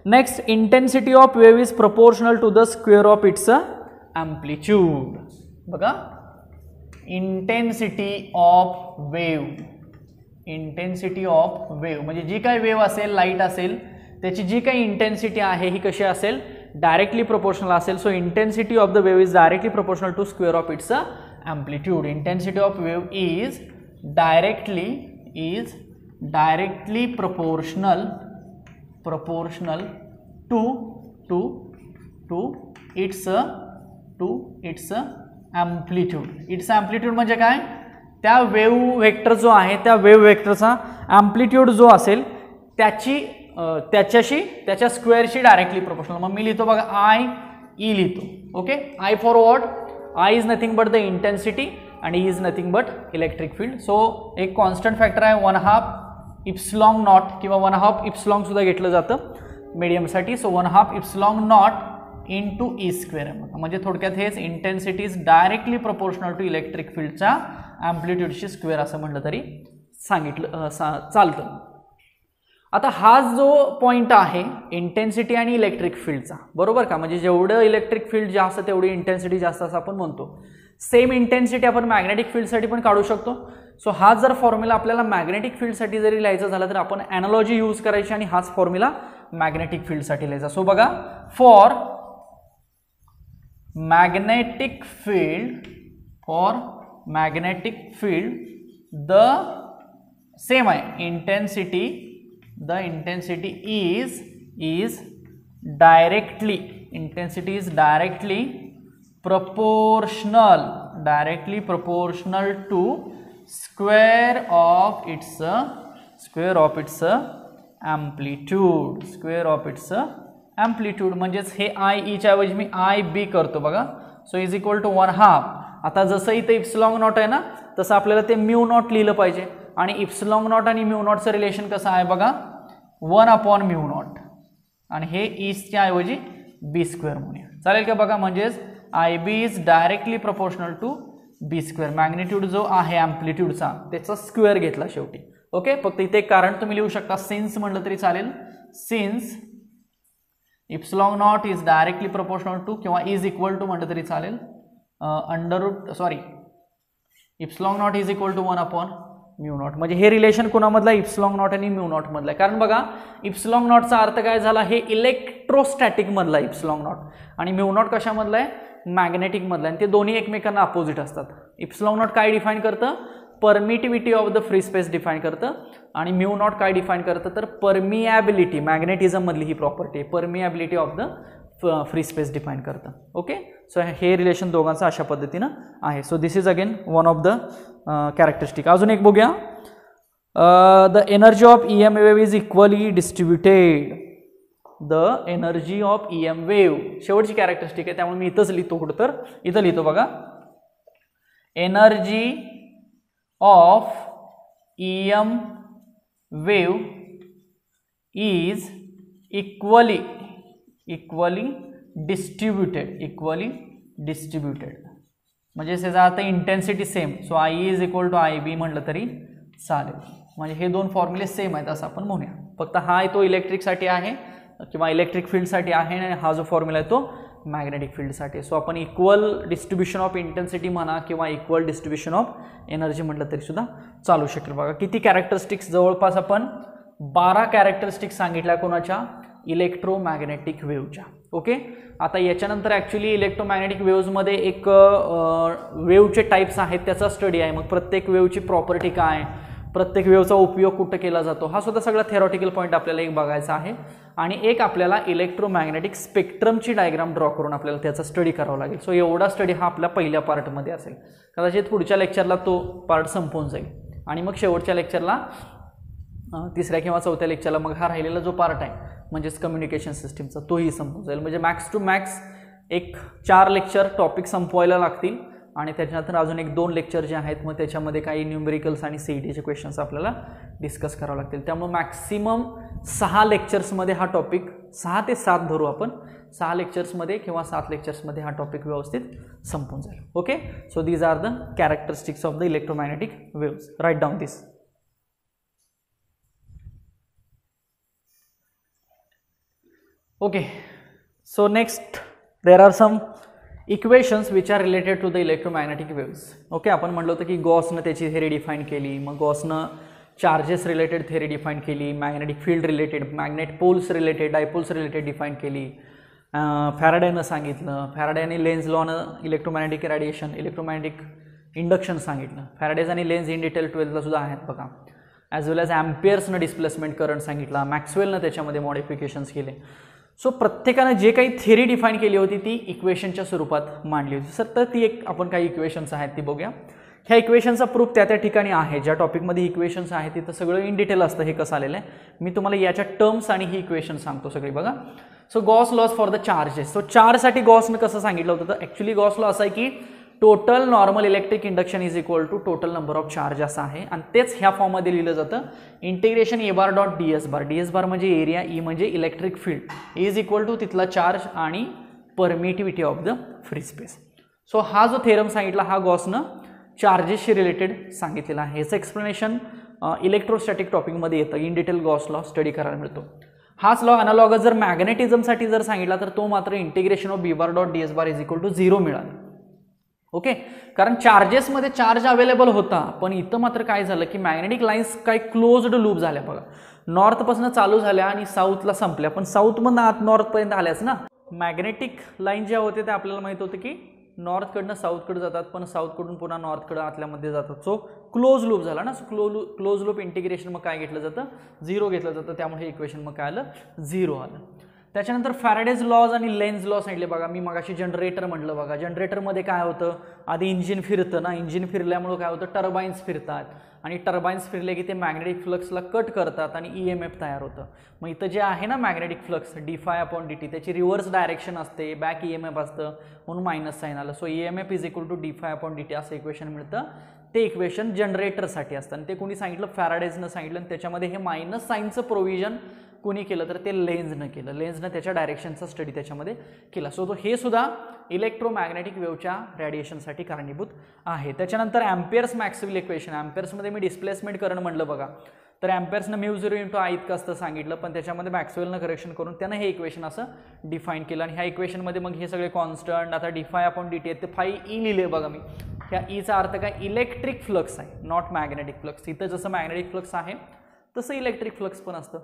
next intensity of wave is proportional to the square of its amplitude बघा इंटेन्सिटी ऑफ वेव्ह म्हणजे जी काही वेव्ह असेल लाईट असेल त्याची जी काही इंटेन्सिटी आहे ही कशी असेल डायरेक्टली प्रोपोर्शनल असेल so intensity of the wave is directly proportional to square of its amplitude intensity of wave is directly proportional to its amplitude म्हणजे काय त्या वेव्ह वेक्टर जो आहे त्या वेव्ह वेक्टरचा amplitude जो असेल त्याच्या स्क्वेअरशी डायरेक्टली प्रोपोर्शनल मग मी लिहितो बघा I E लिहितो okay I for what I is nothing but the intensity and E is nothing but electric field. So एक constant factor आहे 1/2 epsilon naught किंवा 1/2 epsilon सुद्धा घेतलं जातं मीडियम साठी so 1/2 epsilon naught into E square आहे म्हणजे थोडक्यात हेच intensity is directly proportional to electric फील्डच्या ॲम्प्लिट्यूडशी स्क्वेअर असं म्हटलं तरी सांगितलं चालतं आता हा जो पॉइंट आहे इंटेन्सिटी आणि इलेक्ट्रिक फील्डचा बरोबर का म्हणजे जेवढं इलेक्ट्रिक फील्ड जास्त तेवढी इंटेन्सिटी जास्त असं आपण म्हणतो सेम इंटेन्सिटी आपण मॅग्नेटिक फील्डसाठी पण काढू शकतो सो हा जर फॉर्म्युला आपल्याला मॅग्नेटिक फील्डसाठी जरी लिहायचा झाला तर आपण ॲनालॉजी यूज करायची आणि हाच फॉर्म्युला मॅग्नेटिक फील्डसाठी लिहायचा सो बघा for magnetic field the same आहे intensity, the intensity is directly, intensity is directly proportional to square of its amplitude, म्हणजेच हे I E च्या ऐवजी मी IB करतो बघा. So is equal to 1/2. आता जसं इथे इप्सिलॉन नॉट आहे ना, तसं आपल्याला ते म्यू नॉट लिहिलं पाहिजे. आणि इप्सिलॉन नॉट आणि म्यू नॉटचं रिलेशन कसं आहे बघा, 1/μ0. आणि हे ईच्या ऐवजी b² म्हणूया. चालेल का बघा. म्हणजेच IB is directly proportional to b². Magnitude जो आहे अँप्लिट्यूडचा त्याचा स्क्वेअर घेतला शेवटी. ओके. फक्त इथे एक कारण तुम्ही लिहू शकता, सिन्स म्हटलं तरी चालेल. Since epsilon naught is directly proportional to, किंवा इज इक्वल टू म्हटलं तरी चालेल, epsilon naught is equal to 1/μ0. म्हणजे हे रिलेशन कोणामधलं आहे, इप्सिलॉन नॉट आणि म्यू नॉट मधलं आहे. कारण बघा इप्सिलॉन नॉटचा अर्थ काय झाला, हे इलेक्ट्रोस्टॅटिक मधला आहे इप्सिलॉन नॉट, आणि म्यू नॉट कशामधला आहे, मॅग्नेटिक मधला आहे. आणि ते दोन्ही एकमेकांना अपोजिट असतात. इप्सिलॉन नॉट काय डिफाइन करतं, permittivity of the free space define करतं. आणि म्यू नॉट काय डिफाइन करतं, तर परमिएबिलिटी, मॅग्नेटिझम मधली ही प्रॉपर्टी आहे, permeability of the free space define करतं. ओके. सो हे रिलेशन दोघांचं अशा पद्धतीनं आहे. So this is again one of the characteristic. अजून एक बघूया. The energy of EM wave is equally distributed. The energy of EM wave शेवटची कॅरेक्टरिस्टिक आहे, त्यामुळे मी इथंच लिहितो. कुठं तर इथं लिहितो बघा, energy of EM wave is equally distributed. म्हणजे त्याचा आता intensity same. So I is equal to IB म्हटलं तरी चालेल. म्हणजे हे दोन फॉर्म्युले सेम आहेत असं आपण म्हणूया. फक्त हा तो इलेक्ट्रिकसाठी आहे किंवा इलेक्ट्रिक फील्डसाठी आहे, आणि हा जो फॉर्म्युला आहे तो मॅग्नेटिक फील्डसाठी. सो आपण इक्वल डिस्ट्रीब्युशन ऑफ इंटेन्सिटी म्हणा किंवा इक्वल डिस्ट्रीब्युशन ऑफ एनर्जी म्हटलं तरी सुद्धा चालू शकेल. बघा किती कॅरेक्टरिस्टिक्स, जवळपास आपण 12 कॅरेक्टरिस्टिक्स सांगितल्या कोणाच्या, इलेक्ट्रोमॅग्नेटिक वेव्हच्या. ओके. आता याच्यानंतर ॲक्च्युली इलेक्ट्रोमॅग्नेटिक वेव्हजमध्ये एक वेव्हचे टाईप्स आहेत त्याचा स्टडी आहे. मग प्रत्येक वेव्हची प्रॉपर्टी काय, प्रत्येक वेव्हचा उपयोग कुठं केला जातो, हा सुद्धा सगळा थेरॉटिकल पॉईंट आपल्याला एक बघायचा आहे. आणि एक आपल्याला इलेक्ट्रोमॅग्नेटिक स्पेक्ट्रमची डायग्राम ड्रॉ करून आपल्याला त्याचा स्टडी करावा लागेल. सो एवढा स्टडी हा आपल्या पहिल्या पार्टमध्ये असेल. कदाचित पुढच्या लेक्चरला तो पार्ट संपवून जाईल, आणि मग शेवटच्या लेक्चरला, तिसऱ्या किंवा चौथ्या लेक्चरला मग हा राहिलेला जो पार्ट आहे म्हणजेच कम्युनिकेशन सिस्टीमचा तोही संपून जाईल. म्हणजे मॅक्स टू मॅक्स एक 4 लेक्चर टॉपिक संपवायला लागतील, आणि त्याच्यानंतर अजून 1-2 लेक्चर जे आहेत मग त्याच्यामध्ये काही न्यूमेरिकल्स आणि CETचे क्वेश्चन्स आपल्याला डिस्कस करावं लागतील. त्यामुळे मॅक्सिमम 6 लेक्चर्समध्ये हा टॉपिक, 6 ते 7 धरू आपण, 6 लेक्चर्समध्ये किंवा 7 लेक्चर्समध्ये हा टॉपिक व्यवस्थित संपून जाईल. Okay. So these are the characteristics of the electromagnetic waves. Right down this. Okay, so next there are some equations which are related to the electromagnetic waves. Okay, आपण म्हटलं होतं की गॉसनं त्याची थेरी डिफाईन केली, मग गॉसनं चार्जेस रिलेटेड थेरी डिफाईन केली, magnetic field related, magnet poles related, dipoles related define केली, फॅराडेनं सांगितलं, फॅराडेने लेन्झ लॉनं इलेक्ट्रोमॅग्नेटिक रेडिएशन, इलेक्ट्रोमॅग्नेटिक इंडक्शन सांगितलं, फॅराडेज आणि लेन्झ इन डिटेल 12ला सुद्धा आहेत बघा, ॲज वेल ॲज ॲम्पियर्सनं डिस्प्लेसमेंट करंट सांगितला, मॅक्सवेलनं त्याच्यामध्ये मॉडिफिकेशन्स केले. सो प्रत्येकानं जे काही थेरी डिफाईन केली होती ती इक्वेशनच्या स्वरूपात मांडली होती. सर तर ती एक आपण काही इक्वेशन्स आहेत ती बघूया. ह्या इक्वेशनचा प्रूफ त्या ठिकाणी आहे, ज्या टॉपिकमध्ये इक्वेशन्स आहेत तिथं सगळं इन डिटेल असतं हे कसं आलेलं आहे. मी तुम्हाला याच्या टर्म्स आणि ही इक्वेशन सांगतो सगळी बघा. So Gauss laws for the charges. So चार्जसाठी गॉसनं कसं सांगितलं होतं, तर ॲक्च्युली गॉस लॉ असं आहे की total normal electric induction is equal to total number of charge असं आहे, आणि तेच ह्या फॉर्ममध्ये लिहिलं जातं integration A bar dot D S bar. D S bar म्हणजे एरिया, ई म्हणजे electric field, is equal to तिथला चार्ज आणि permittivity of the free space. So हा जो थेरम सांगितला हा गॉसनं चार्जेसशी रिलेटेड सांगितलेला आहे. याचं एक्सप्लेनेशन इलेक्ट्रोस्टॅटिक टॉपिकमध्ये येतं, in detail Gauss law study करायला मिळतो. हाच लॉ अनालॉगस जर मॅग्नेटिझमसाठी जर सांगितला तर तो मात्र integration of B bar dot D S bar is equal to 0 मिळाला. ओके, कारण चार्जेसमध्ये चार्ज अवेलेबल होता, पण इथं मात्र काय झालं की मॅग्नेटिक लाईन्स काय क्लोज्ड लूप झाल्या बघा, नॉर्थपासून चालू झाल्या आणि साऊथला संपल्या, पण साऊथमधून आत नॉर्थपर्यंत आल्याच ना. मॅग्नेटिक लाईन ज्या होते त्या आपल्याला माहित होतं की नॉर्थकडनं साऊथकडे जातात, पण साऊथकडून पुन्हा नॉर्थकडे आतल्यामध्ये जातात. सो क्लोज लूप झाला ना. सो क्लोज लूप इंटिग्रेशन मग काय घेतलं जातं, 0 घेतलं जातं. त्यामुळे हे इक्वेशन मग काय आलं, 0 आलं. त्याच्यानंतर फॅराडेज लॉज आणि लेन्झ लॉ सांगितले बघा. मी मगाशी जनरेटर म्हटलं बघा. जनरेटरमध्ये काय होतं, आधी इंजिन फिरतं ना. इंजिन फिरल्यामुळे काय होतं, टर्बाईन्स फिरतात आणि टर्बाईन्स फिरले की ते मॅग्नेटिक फ्लक्सला कट करतात आणि EMF तयार होतं. मग इथं जे आहे ना मॅग्नेटिक फ्लक्स dφ/dt त्याची रिव्हर्स डायरेक्शन असते, बॅक EMF असतं, म्हणून मायनस साईन आलं. सो EMF = dφ/dt असं इक्वेशन मिळतं. ते इक्वेशन जनरेटरसाठी असतं आणि ते कोणी सांगितलं, फॅराडेजनं सांगितलं. आणि त्याच्यामध्ये हे मायनस साईनचं प्रोव्हिजन कोणी केलं तर ते लेन्झनं केलं. लेन्झनं त्याच्या डायरेक्शनचा स्टडी त्याच्यामध्ये केला. सो तो हे सुद्धा इलेक्ट्रोमॅग्नेटिक वेव्हच्या रेडिएशनसाठी कारणीभूत आहे. त्याच्यानंतर अँपियर्स मॅक्सवेल इक्वेशन. अँपियर्समध्ये मी डिस्प्लेसमेंट करंट म्हटलं बघा. तर अँपियर्सनं μ0 × I इतकं असतं सांगितलं, पण त्याच्यामध्ये मॅक्सवेलनं करेक्शन करून त्यानं हे इक्वेशन असं डिफाईन केलं. आणि ह्या इक्वेशनमध्ये मग हे सगळे कॉन्स्टंट, आता dφ/dt आहेत ते φe लिहिले बघा मी. ह्या ईचा अर्थ काय, इलेक्ट्रिक फ्लक्स आहे, नॉट मॅग्नेटिक फ्लक्स. इथं जसं मॅग्नेटिक फ्लक्स आहे तसं इलेक्ट्रिक फ्लक्स पण असतं.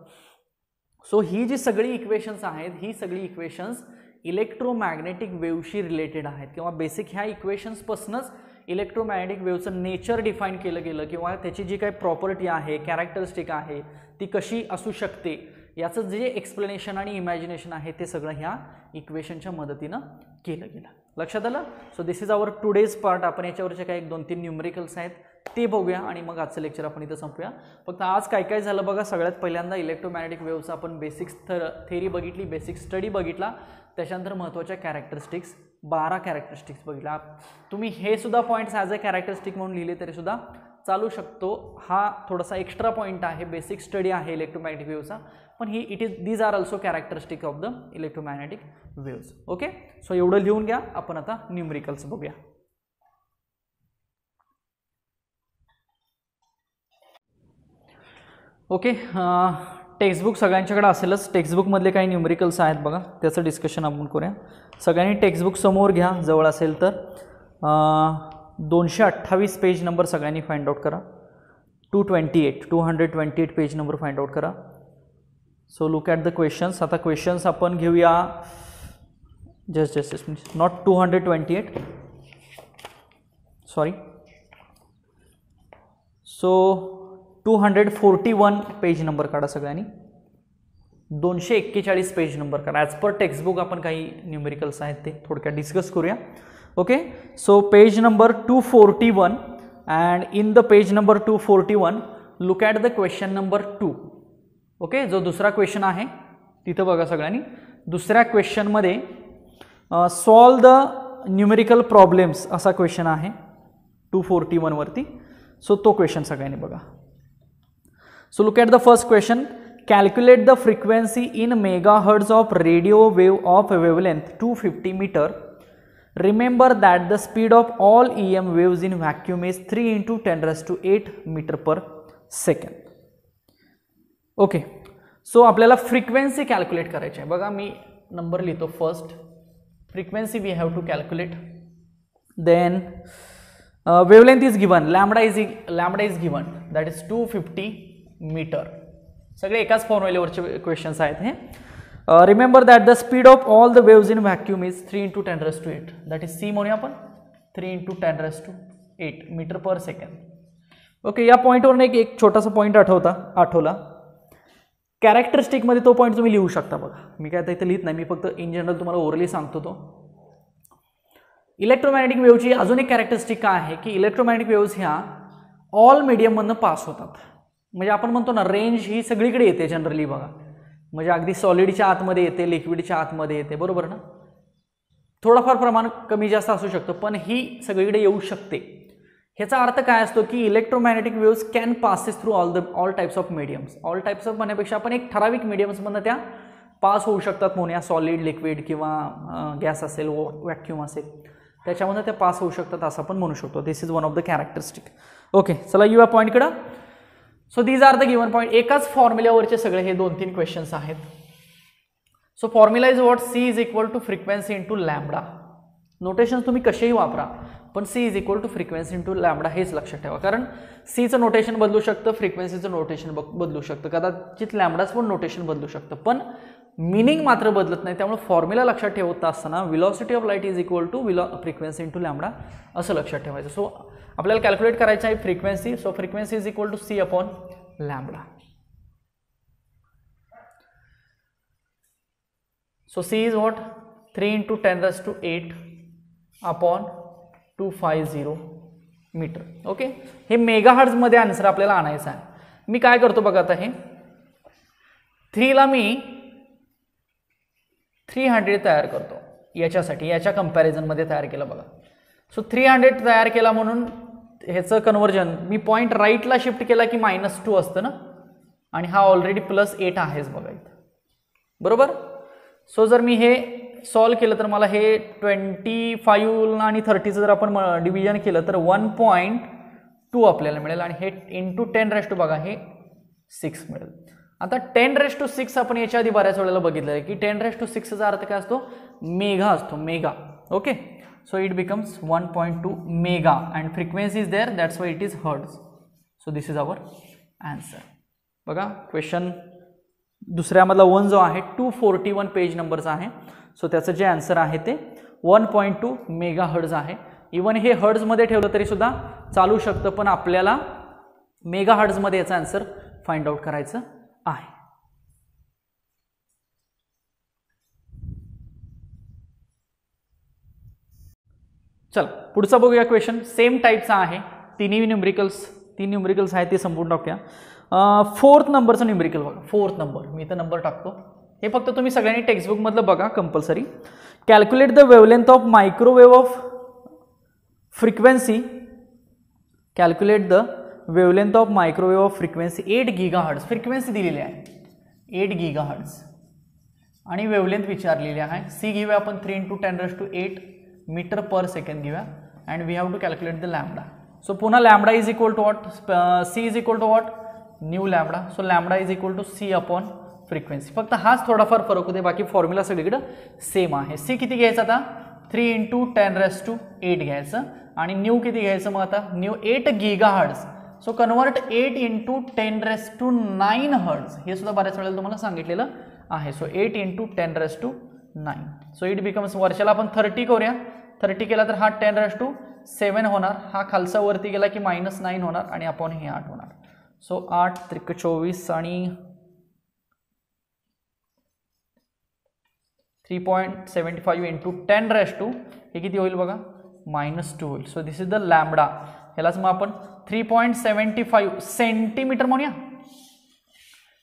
सो ही जी सगळी इक्वेशन्स आहेत, ही सगळी इक्वेशन्स इलेक्ट्रोमॅग्नेटिक वेव्हशी रिलेटेड आहेत, किंवा बेसिक ह्या इक्वेशन्सपासूनच इलेक्ट्रोमॅग्नेटिक वेव्हचं नेचर डिफाईन केलं गेलं, किंवा त्याची जी काही प्रॉपर्टी आहे, कॅरेक्टरिस्टिक आहे, ती कशी असू शकते, याचं जे एक्सप्लेनेशन आणि इमॅजिनेशन आहे ते सगळं ह्या इक्वेशनच्या मदतीनं केलं गेलं. लक्षात आलं. So this is our today's part. आपण याच्यावरचे काही 1-2-3 न्यूमेरिकल्स आहेत ते बघूया आणि मग आजचं लेक्चर आपण इथं संपूया. फक्त आज काय काय झालं बघा. सगळ्यात पहिल्यांदा इलेक्ट्रोमॅग्नेटिक वेव्हचा आपण बेसिक थेरी बघितली, बेसिक स्टडी बघितला. त्याच्यानंतर महत्त्वाच्या कॅरेक्टरिस्टिक्स 12 कॅरेक्टरिस्टिक्स बघितला. तुम्ही हे सुद्धा पॉईंट्स ॲज अ कॅरेक्टरिस्टिक म्हणून लिहिले तरी सुद्धा चालू शकतो. हा थोडासा एक्स्ट्रा पॉईंट आहे, बेसिक स्टडी आहे इलेक्ट्रोमॅग्नेटिक वेव्हचा, पण ही these are also characteristic of the electromagnetic waves. Okay. So एवढं लिहून घ्या. आपण आता न्यूमेरिकल्स बघूया. ओके. टेक्स्टबुक सगळ्यांच्याकडे असेलच. टेक्स्टबुकमधले काही न्यूमेरिकल्स आहेत बघा, त्याचं डिस्कशन आपण करूया. सगळ्यांनी टेक्स्टबुक समोर घ्या जवळ असेल तर. 228 पेज नंबर सगळ्यांनी फाइंड आउट करा. 228 पेज नंबर फाइंड आउट करा. So look at the questions. आता क्वेश्चन्स आपण घेऊया. Just not 228, sorry. So 241 page number काढा सगळ्यांनी. 241 पेज नंबर काढा. ॲज पर टेक्स्टबुक आपण काही न्यूमेरिकल्स आहेत ते थोडक्यात डिस्कस करूया. Okay. So page number 241 and in the page number 241 look at the question number 2. Okay. जो दुसरा क्वेश्चन आहे तिथं बघा सगळ्यांनी. दुसऱ्या क्वेश्चनमध्ये सॉल्व द न्यूमेरिकल प्रॉब्लेम्स असा क्वेश्चन आहे 241 वरती. सो तो क्वेश्चन सगळ्यांनी बघा. So look at the first question. Calculate the frequency in megahertz of radio wave of wavelength 250 meter. Remember that the speed of all EM waves in vacuum is 3 × 10⁸ meter per second. Okay. So आपल्याला frequency calculate करायची आहे बघा. मी number लिहितो. First frequency we have to calculate. Then wavelength is given, lambda is given, that is 250 metre. सगळे एकाच फॉर्म्युलेवरचे questions आहेत हे. Remember that the speed of all the waves in vacuum is 3 × 10⁸, that is C म्हणूया आपण. 3 × 10⁸ meter per second. Okay. या पॉईंटवरून एक छोटासा पॉईंट आठवला. कॅरेक्टरिस्टिकमध्ये तो पॉईंट तुम्ही लिहू शकता बघा. मी काय इथे लिहित नाही, मी फक्त इन जनरल तुम्हाला ओरली सांगतो. तो इलेक्ट्रोमॅग्नेटिक वेव्हची अजून एक कॅरेक्टरिस्टिक काय आहे की इलेक्ट्रोमॅग्नेटिक वेव्स ह्या ऑल मीडियममधनं पास होतात. म्हणजे आपण म्हणतो ना रेंज ही सगळीकडे येते जनरली बघा. म्हणजे अगदी सॉलिडच्या आतमध्ये येते, लिक्विडच्या आतमध्ये येते, बरोबर ना. थोडाफार प्रमाण कमी जास्त असू शकतं, पण ही सगळीकडे येऊ शकते. ह्याचा अर्थ काय असतो की electromagnetic waves can passes through all types of mediums. All types of म्हणण्यापेक्षा आपण एक ठराविक मीडियम्समधनं त्या पास होऊ शकतात. म्हणूया सॉलिड, लिक्विड किंवा गॅस असेल, व्हॅक्यूम असेल, त्याच्यामध्ये त्या पास होऊ शकतात असं आपण म्हणू शकतो. This is one of the characteristic. Okay. चला युवा पॉईंटकडं. So these are the given point. एकाच फॉर्म्युल्यावरचे सगळे हे 2-3 क्वेश्चन्स आहेत. So formula is what, c is equal to frequency into lambda. Notation तुम्ही कसेही वापरा, पण c is equal to frequency into lambda हेच लक्षात ठेवा, कारण सीचं नोटेशन बदलू शकतं, फ्रिक्वेन्सीचं नोटेशन बदलू शकतं, कदाचित लॅम्बडाचं पण नोटेशन बदलू शकतं, पण मिनिंग मात्र बदलत नाही. त्यामुळे फॉर्म्युला लक्षात ठेवत असताना velocity of light is equal to frequency into lambda असं लक्षात ठेवायचं. सो आपल्याला कॅल्क्युलेट करायचं आहे frequency. So frequency is equal to C upon lambda. So C is what 3 into 10⁸ upon 250 metre. Okay, हे मेगाहर्ट्झमध्ये आन्सर आपल्याला आणायचं आहे. मी काय करतो बघा, आता हे 3 ला मी 300 तयार करतो याच्यासाठी, याच्या कंपॅरिझनमध्ये तयार केलं बघा. सो 300 तयार केला म्हणून ह्याचं कन्वर्जन मी पॉईंट राईटला शिफ्ट केला की -2 असतं ना, आणि हा ऑलरेडी +8 आहेच बघा इथं, बरोबर. सो जर मी हे सॉल्व केलं तर मला हे 25 आणि 30चं जर आपण डिव्हिजन केलं तर 1.2 आपल्याला मिळेल, आणि हे इंटू 10⁻, बघा हे 6 मिळेल. आता 10⁻6 आपण याच्या आधी बऱ्याच वेळेला बघितलं आहे की 10⁻6चा अर्थ काय असतो, मेगा असतो, mega. Okay, so it becomes 1.2 mega and frequency is there, that's why it is hertz. So this is our answer. बघा क्वेश्चन दुसऱ्यामधला 1 जो आहे 241 पेज नंबरचा आहे. सो त्याचं जे आन्सर आहे ते 1.2 मेगा हर्ट्ज आहे. इवन हे हर्ट्जमध्ये ठेवलं तरी सुद्धा चालू शकतं, पण आपल्याला मेगा हर्ट्जमध्ये याचा आन्सर फाइंड आउट करायचं आहे. चला पुढचा बघूया क्वेश्चन. सेम टाईपचा आहे, तीन न्यूमरिकल्स आहेत ते संपूर्ण टाकूया. 4th नंबरचा न्यूमरिकल बघा. 4th नंबर मी इथं नंबर टाकतो. हे फक्त तुम्ही सगळ्यांनी टेक्स्टबुकमधलं बघा compulsory. Calculate the wavelength of microwave of frequency. Calculate the wavelength of microwave of frequency 8 GHz. Frequency दिलेली आहे 8 GHz आणि वेवलेंथ विचारलेली आहे. सी घेऊया आपण 3 × 10⁸ मीटर पर सेकंड घेऊया and we have to calculate the lambda. So पुन्हा lambda is equal to what, c is equal to what, nu lambda. So lambda is equal to C upon frequency. फक्त हाच थोडाफार फरक होते, बाकी formula सगळीकडे same आहे. सी किती घ्यायचं आता, 3 × 10⁸ घ्यायचं आणि न्यू किती घ्यायचं मग आता, new 8 GHz. So convert 8 × 10⁹ hertz. हे सुद्धा बऱ्याच वेळेला तुम्हाला सांगितलेलं आहे. सो 8 × 10⁹. सो इट बिकम्स, वर्षाला आपण 30 करूया. 30 केला तर हा 10⁻7 होणार, हा खालचा वरती गेला की -9 होणार आणि अपॉन हे 8 होणार. सो 8 × 24 आणि 3.75 × 10⁻, हे किती होईल बघा, -2 होईल. So this is the lambda. ह्यालाच मग आपण 3.75 सेंटीमीटर म्हणूया.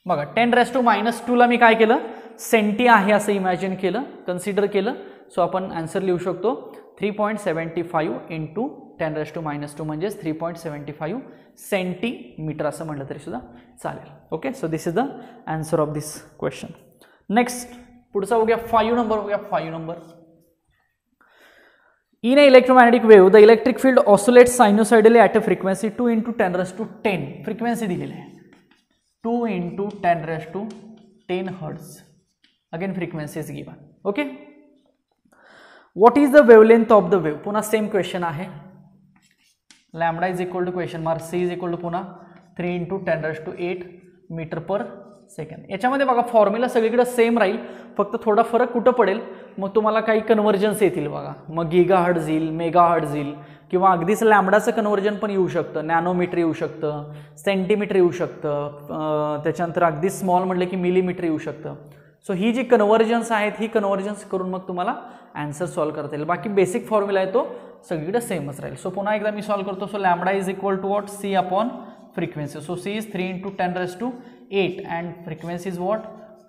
बघा 10⁻² ला मी काय केलं, सेंटी आहे असं इमॅजिन केलं, कन्सिडर केलं. सो आपण आन्सर लिहू शकतो 3.75 × 10⁻² म्हणजेच 3.75 सेंटीमीटर असं म्हटलं तरी सुद्धा चालेल. Okay, so this is the answer of this question. Next पुढचा बघूया 5 नंबर. बघूया 5 number. In an electromagnetic wave, the electric field oscillates sinusoidally at a frequency 2 × 10⁻10. Frequency दिलेली आहे 2 × 10⁻10 hertz. Again frequency is given. Okay, what is the wavelength of the wave. पुन्हा same question आहे. Lambda is equal to question mark, C is equal to पुन्हा 3 × 10⁸ meter per second. याच्यामध्ये बघा formula सगळीकडे same राहील, फक्त थोडा फरक कुठं पडेल, मग तुम्हाला काही कन्वर्जन्स येतील बघा. मग GHz येईल, मेगाहर्ट्ज येईल, किंवा अगदीच लॅम्बडाचं कन्वर्जन पण येऊ शकतं, नॅनोमीटर येऊ शकतं, सेंटीमीटर येऊ शकतं, त्याच्यानंतर अगदी स्मॉल म्हटलं की मिलीमीटर येऊ शकतं. सो ही जी कन्वर्जन्स आहेत ही कन्वर्जन्स करून मग तुम्हाला आन्सर सॉल्व्ह करता येईल. बाकी बेसिक फॉर्म्युला आहे तो सगळीकडे सेमच राहील. सो पुन्हा एकदा मी सॉल्व्ह करतो. So lambda is equal to what, C upon frequency. So C is 3 × 10⁸ and frequency is what,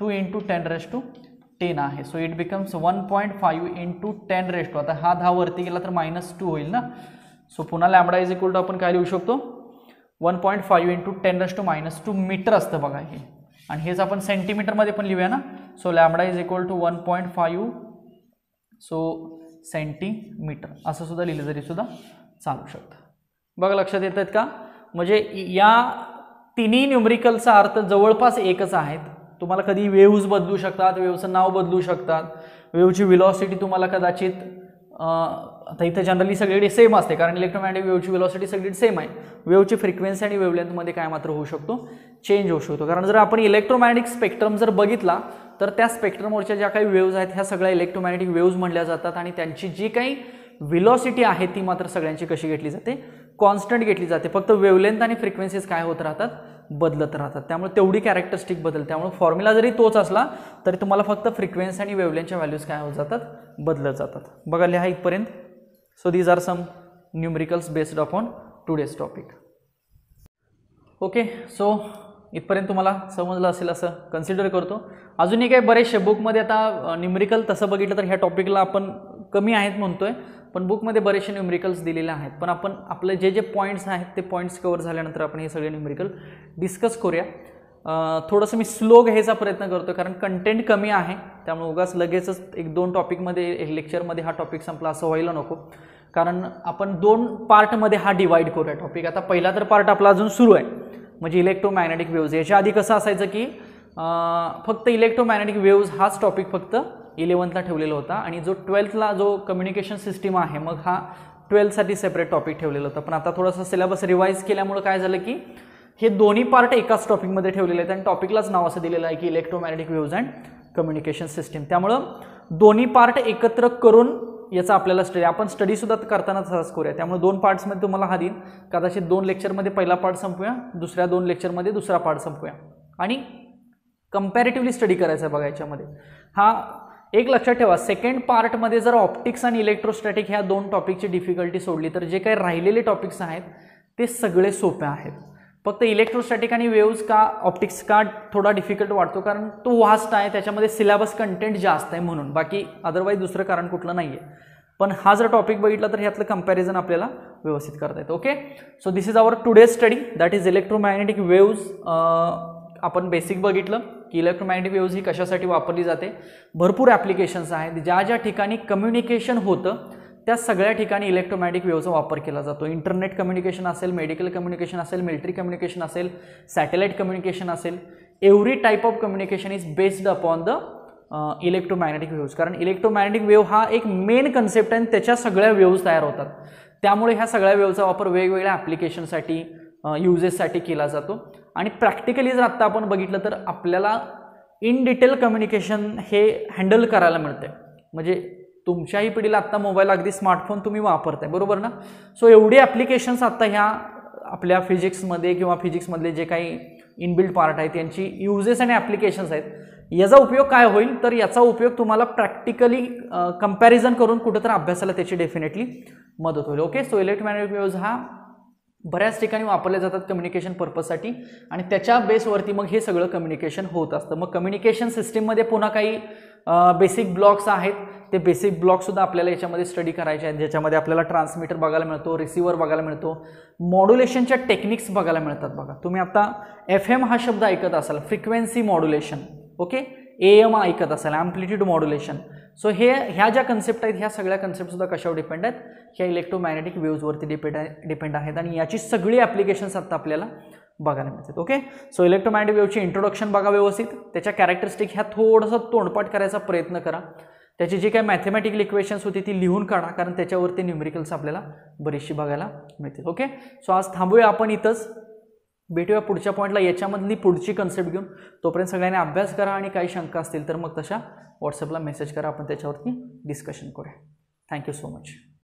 2 × 10⁻10 आहे. So it becomes 1.5 × 10⁻. आता हा 10 वरती गेला तर -2 होईल ना. सो पुन्हा लॅम्बडा इज इक्वल टू आपण काय लिहू शकतो, 1.5 × 10⁻2 मीटर असतं बघा हे, आणि हेच आपण सेंटीमीटरमध्ये पण लिहूया ना. So lambda is equal to 1.5 so centimetre असं सुद्धा लिहिलं तरी सुद्धा चालू शकतं. बघा लक्षात येत आहेत का, म्हणजे या तिन्ही न्यूमरिकलचा अर्थ जवळपास एकच आहेत. तुम्हाला कधी वेव्ज बदलू शकतात, वेव्हचं नाव बदलू शकतात, वेव्हची व्हेलॉसिटी तुम्हाला कदाचित आता इथं जनरली सगळीकडे सेम असते, कारण इलेक्ट्रोमॅग्नेटिक वेव्हची वेलोसिटी सगळीकडे सेम आहे. वेव्हची फ्रिक्वेन्सी आणि वेव्हलेंथमध्ये काय मात्र होऊ शकतो, चेंज होऊ शकतो. कारण जर आपण इलेक्ट्रोमॅग्नेटिक स्पेक्ट्रम जर बघितला तर त्या स्पेक्ट्रमवरच्या ज्या काही वेव्ज आहेत ह्या सगळ्या इलेक्ट्रोमॅग्नेटिक वेव्ज म्हणल्या जातात आणि त्यांची जी काही वेलोसिटी आहे ती मात्र सगळ्यांची कशी घेतली जाते, कॉन्स्टंट घेतली जाते. फक्त वेव्हलेंथ आणि फ्रिक्वेन्सीज काय होत राहतात, बदलत राहतात. त्यामुळे तेवढी कॅरेक्टरिस्टिक बदल. त्यामुळे फॉर्म्युला जरी तोच असला तरी तुम्हाला फक्त फ्रिक्वेन्सी आणि वेव्हलेंथच्या व्हॅल्यूज काय होत जातात, बदलत जातात. बघा लिहा इथपर्यंत. So these are some numericals based upon today's topic. Okay, so इथपर्यंत तुम्हाला समजलं असेल असं कन्सिडर करतो. अजूनही काही बरेचसे बुकमध्ये आता न्यूमेरिकल तसं बघितलं तर ह्या टॉपिकला आपण कमी आहेत म्हणतोय, पण बुकमध्ये बरेचसे न्यूमेरिकल्स दिलेले आहेत. पण आपण आपले जे जे पॉईंट्स आहेत ते पॉईंट्स कव्हर झाल्यानंतर आपण हे सगळे न्यूमेरिकल डिस्कस करूया. थोडंसं मी स्लो घ्यायचा प्रयत्न करतो कारण कंटेंट कमी आहे. त्यामुळे उगाच लगेचच 1-2 टॉपिकमध्ये लेक्चरमध्ये हा टॉपिक संपला असं व्हायला नको. कारण आपण 2 पार्टमध्ये हा डिवाइड करूया टॉपिक. आता पहिला तर पार्ट आपला अजून सुरू आहे, म्हणजे इलेक्ट्रोमॅग्नेटिक वेव्ज. याच्या आधी कसं असायचं की फक्त इलेक्ट्रोमॅग्नेटिक वेव्ज हाच टॉपिक फक्त 11th ठेवलेला होता आणि जो 12th जो कम्युनिकेशन सिस्टीम आहे मग हा 12th सेपरेट टॉपिक ठेवलेला होता. पण आता थोडासा सिलेबस रिवाईज केल्यामुळे काय झालं की हे दोन्ही पार्ट एकाच टॉपिकमध्ये ठेवलेले आहेत आणि टॉपिकलाच नाव असं दिलेलं आहे की electromagnetic waves and communication system. त्यामुळं दोन्ही पार्ट एकत्र करून याचा आपल्याला स्टडी, आपण स्टडीसुद्धा करताना तसाच करूया. त्यामुळे 2 पार्ट्समध्ये तुम्हाला हा देईन. कदाचित 2 लेक्चरमध्ये पहिला पार्ट संपूया, दुसऱ्या 2 लेक्चरमध्ये दुसरा पार्ट संपूया आणि कंपॅरेटिव्हली स्टडी करायचा बघा. याच्यामध्ये हा एक लक्षात ठेवा, सेकंड पार्टमध्ये जर ऑप्टिक्स आणि इलेक्ट्रोस्टॅटिक ह्या 2 टॉपिकची डिफिकल्टी सोडली तर जे काही राहिलेले टॉपिक्स आहेत ते सगळे सोपे आहेत. फक्त इलेक्ट्रोस्टॅटिक आणि वेव्ज का, ऑप्टिक्स का थोडा डिफिकल्ट वाटतो कारण तो वास्ट आहे, त्याच्यामध्ये सिलेबस कंटेंट जास्त आहे म्हणून. बाकी अदरवाईज दुसरं कारण कुठलं नाही आहे. पण हा जर टॉपिक बघितला तर ह्यातलं कंपॅरिझन आपल्याला व्यवस्थित करता येतं. Okay, so this is our today's study, that is electromagnetic waves. आपण बेसिक बघितलं की इलेक्ट्रोमॅग्नेटिक वेव्ज ही कशासाठी वापरली जाते. भरपूर ॲप्लिकेशन्स आहेत. ज्या ज्या ठिकाणी कम्युनिकेशन होतं त्या सगळ्या ठिकाणी इलेक्ट्रोमॅग्नेटिक वेव्हचा वापर केला जातो. इंटरनेट कम्युनिकेशन असेल, मेडिकल कम्युनिकेशन असेल, मिलिटरी कम्युनिकेशन असेल, सॅटेलाइट कम्युनिकेशन असेल, every type of communication is based upon the electromagnetic waves. कारण इलेक्ट्रोमॅग्नेटिक वेव्ह हा एक मेन कन्सेप्ट आहे आणि त्याच्या सगळ्या वेव्ज तयार होतात. त्यामुळे ह्या सगळ्या वेव्हचा वापर वेगवेगळ्या ॲप्लिकेशनसाठी, युजेससाठी केला जातो. आणि प्रॅक्टिकली जर आत्ता आपण बघितलं तर आपल्याला इन डिटेल कम्युनिकेशन हे हँडल करायला मिळते. म्हणजे तुमच्याही पिढीला आत्ता मोबाईल, अगदी स्मार्टफोन तुम्ही वापरताय, बरोबर ना. सो एवढी ॲप्लिकेशन्स आत्ता ह्या आपल्या फिजिक्समध्ये किंवा फिजिक्समधले जे काही इनबिल्ट पार्ट आहेत यांची युजेस आणि ॲप्लिकेशन्स आहेत. याचा उपयोग काय होईल तर याचा उपयोग तुम्हाला प्रॅक्टिकली कंपॅरिझन करून कुठंतरी अभ्यासाला त्याची डेफिनेटली मदत होईल. ओके, सो इलेक्ट्रोमॅग्नेटिक वेव्ज हा बऱ्याच ठिकाणी वापरले जातात कम्युनिकेशन पर्पजसाठी आणि त्याच्या बेसवरती मग हे सगळं कम्युनिकेशन होत असतं. मग कम्युनिकेशन सिस्टीममध्ये पुन्हा काही बेसिक ब्लॉक्स आहेत. ते बेसिक ब्लॉकसुद्धा आपल्याला याच्यामध्ये स्टडी करायचे आहेत, ज्याच्यामध्ये आपल्याला ट्रान्समीटर बघायला मिळतो, रिसिव्हर बघायला मिळतो, मॉड्युलेशनच्या टेक्निक्स बघायला मिळतात. बघा तुम्ही आता FM हा शब्द ऐकत असाल, फ्रिक्वेन्सी मॉड्युलेशन. ओके, AM ऐकत असाल, ॲम्प्लिट्यूड मॉड्युलेशन. सो ह्या ज्या कन्सेप्ट आहेत ह्या सगळ्या कन्सेप्टसुद्धा कशावर डिपेंड आहेत, ह्या इलेक्ट्रोमॅग्नेटिक वेव्जवरती डिपेंड आहेत आणि याची सगळी ॲप्लिकेशन्स आता आपल्याला बघायला मिळतात. ओके, सो इलेक्ट्रोमॅग्नेटिक वेव्हची इंट्रोडक्शन बघा व्यवस्थित, त्याच्या कॅरेक्टरिस्टिक ह्या थोडंसं तोंडपाठ करायचा प्रयत्न करा. त्याची जी काही मॅथमॅटिकल इक्वेशन्स होती ती लिहून काढा, कारण त्याच्यावरती न्यूमेरिकल्स आपल्याला बरीचशी बघायला मिळतील. ओके, सो आज थांबूया आपण इथंच, भेटूया पुढच्या पॉईंटला याच्यामधली पुढची कन्सेप्ट घेऊन. तोपर्यंत सगळ्यांनी अभ्यास करा आणि काही शंका असतील तर मग तशा व्हॉट्सअपला मेसेज करा, आपण त्याच्यावरती डिस्कशन करूया. Thank you so much.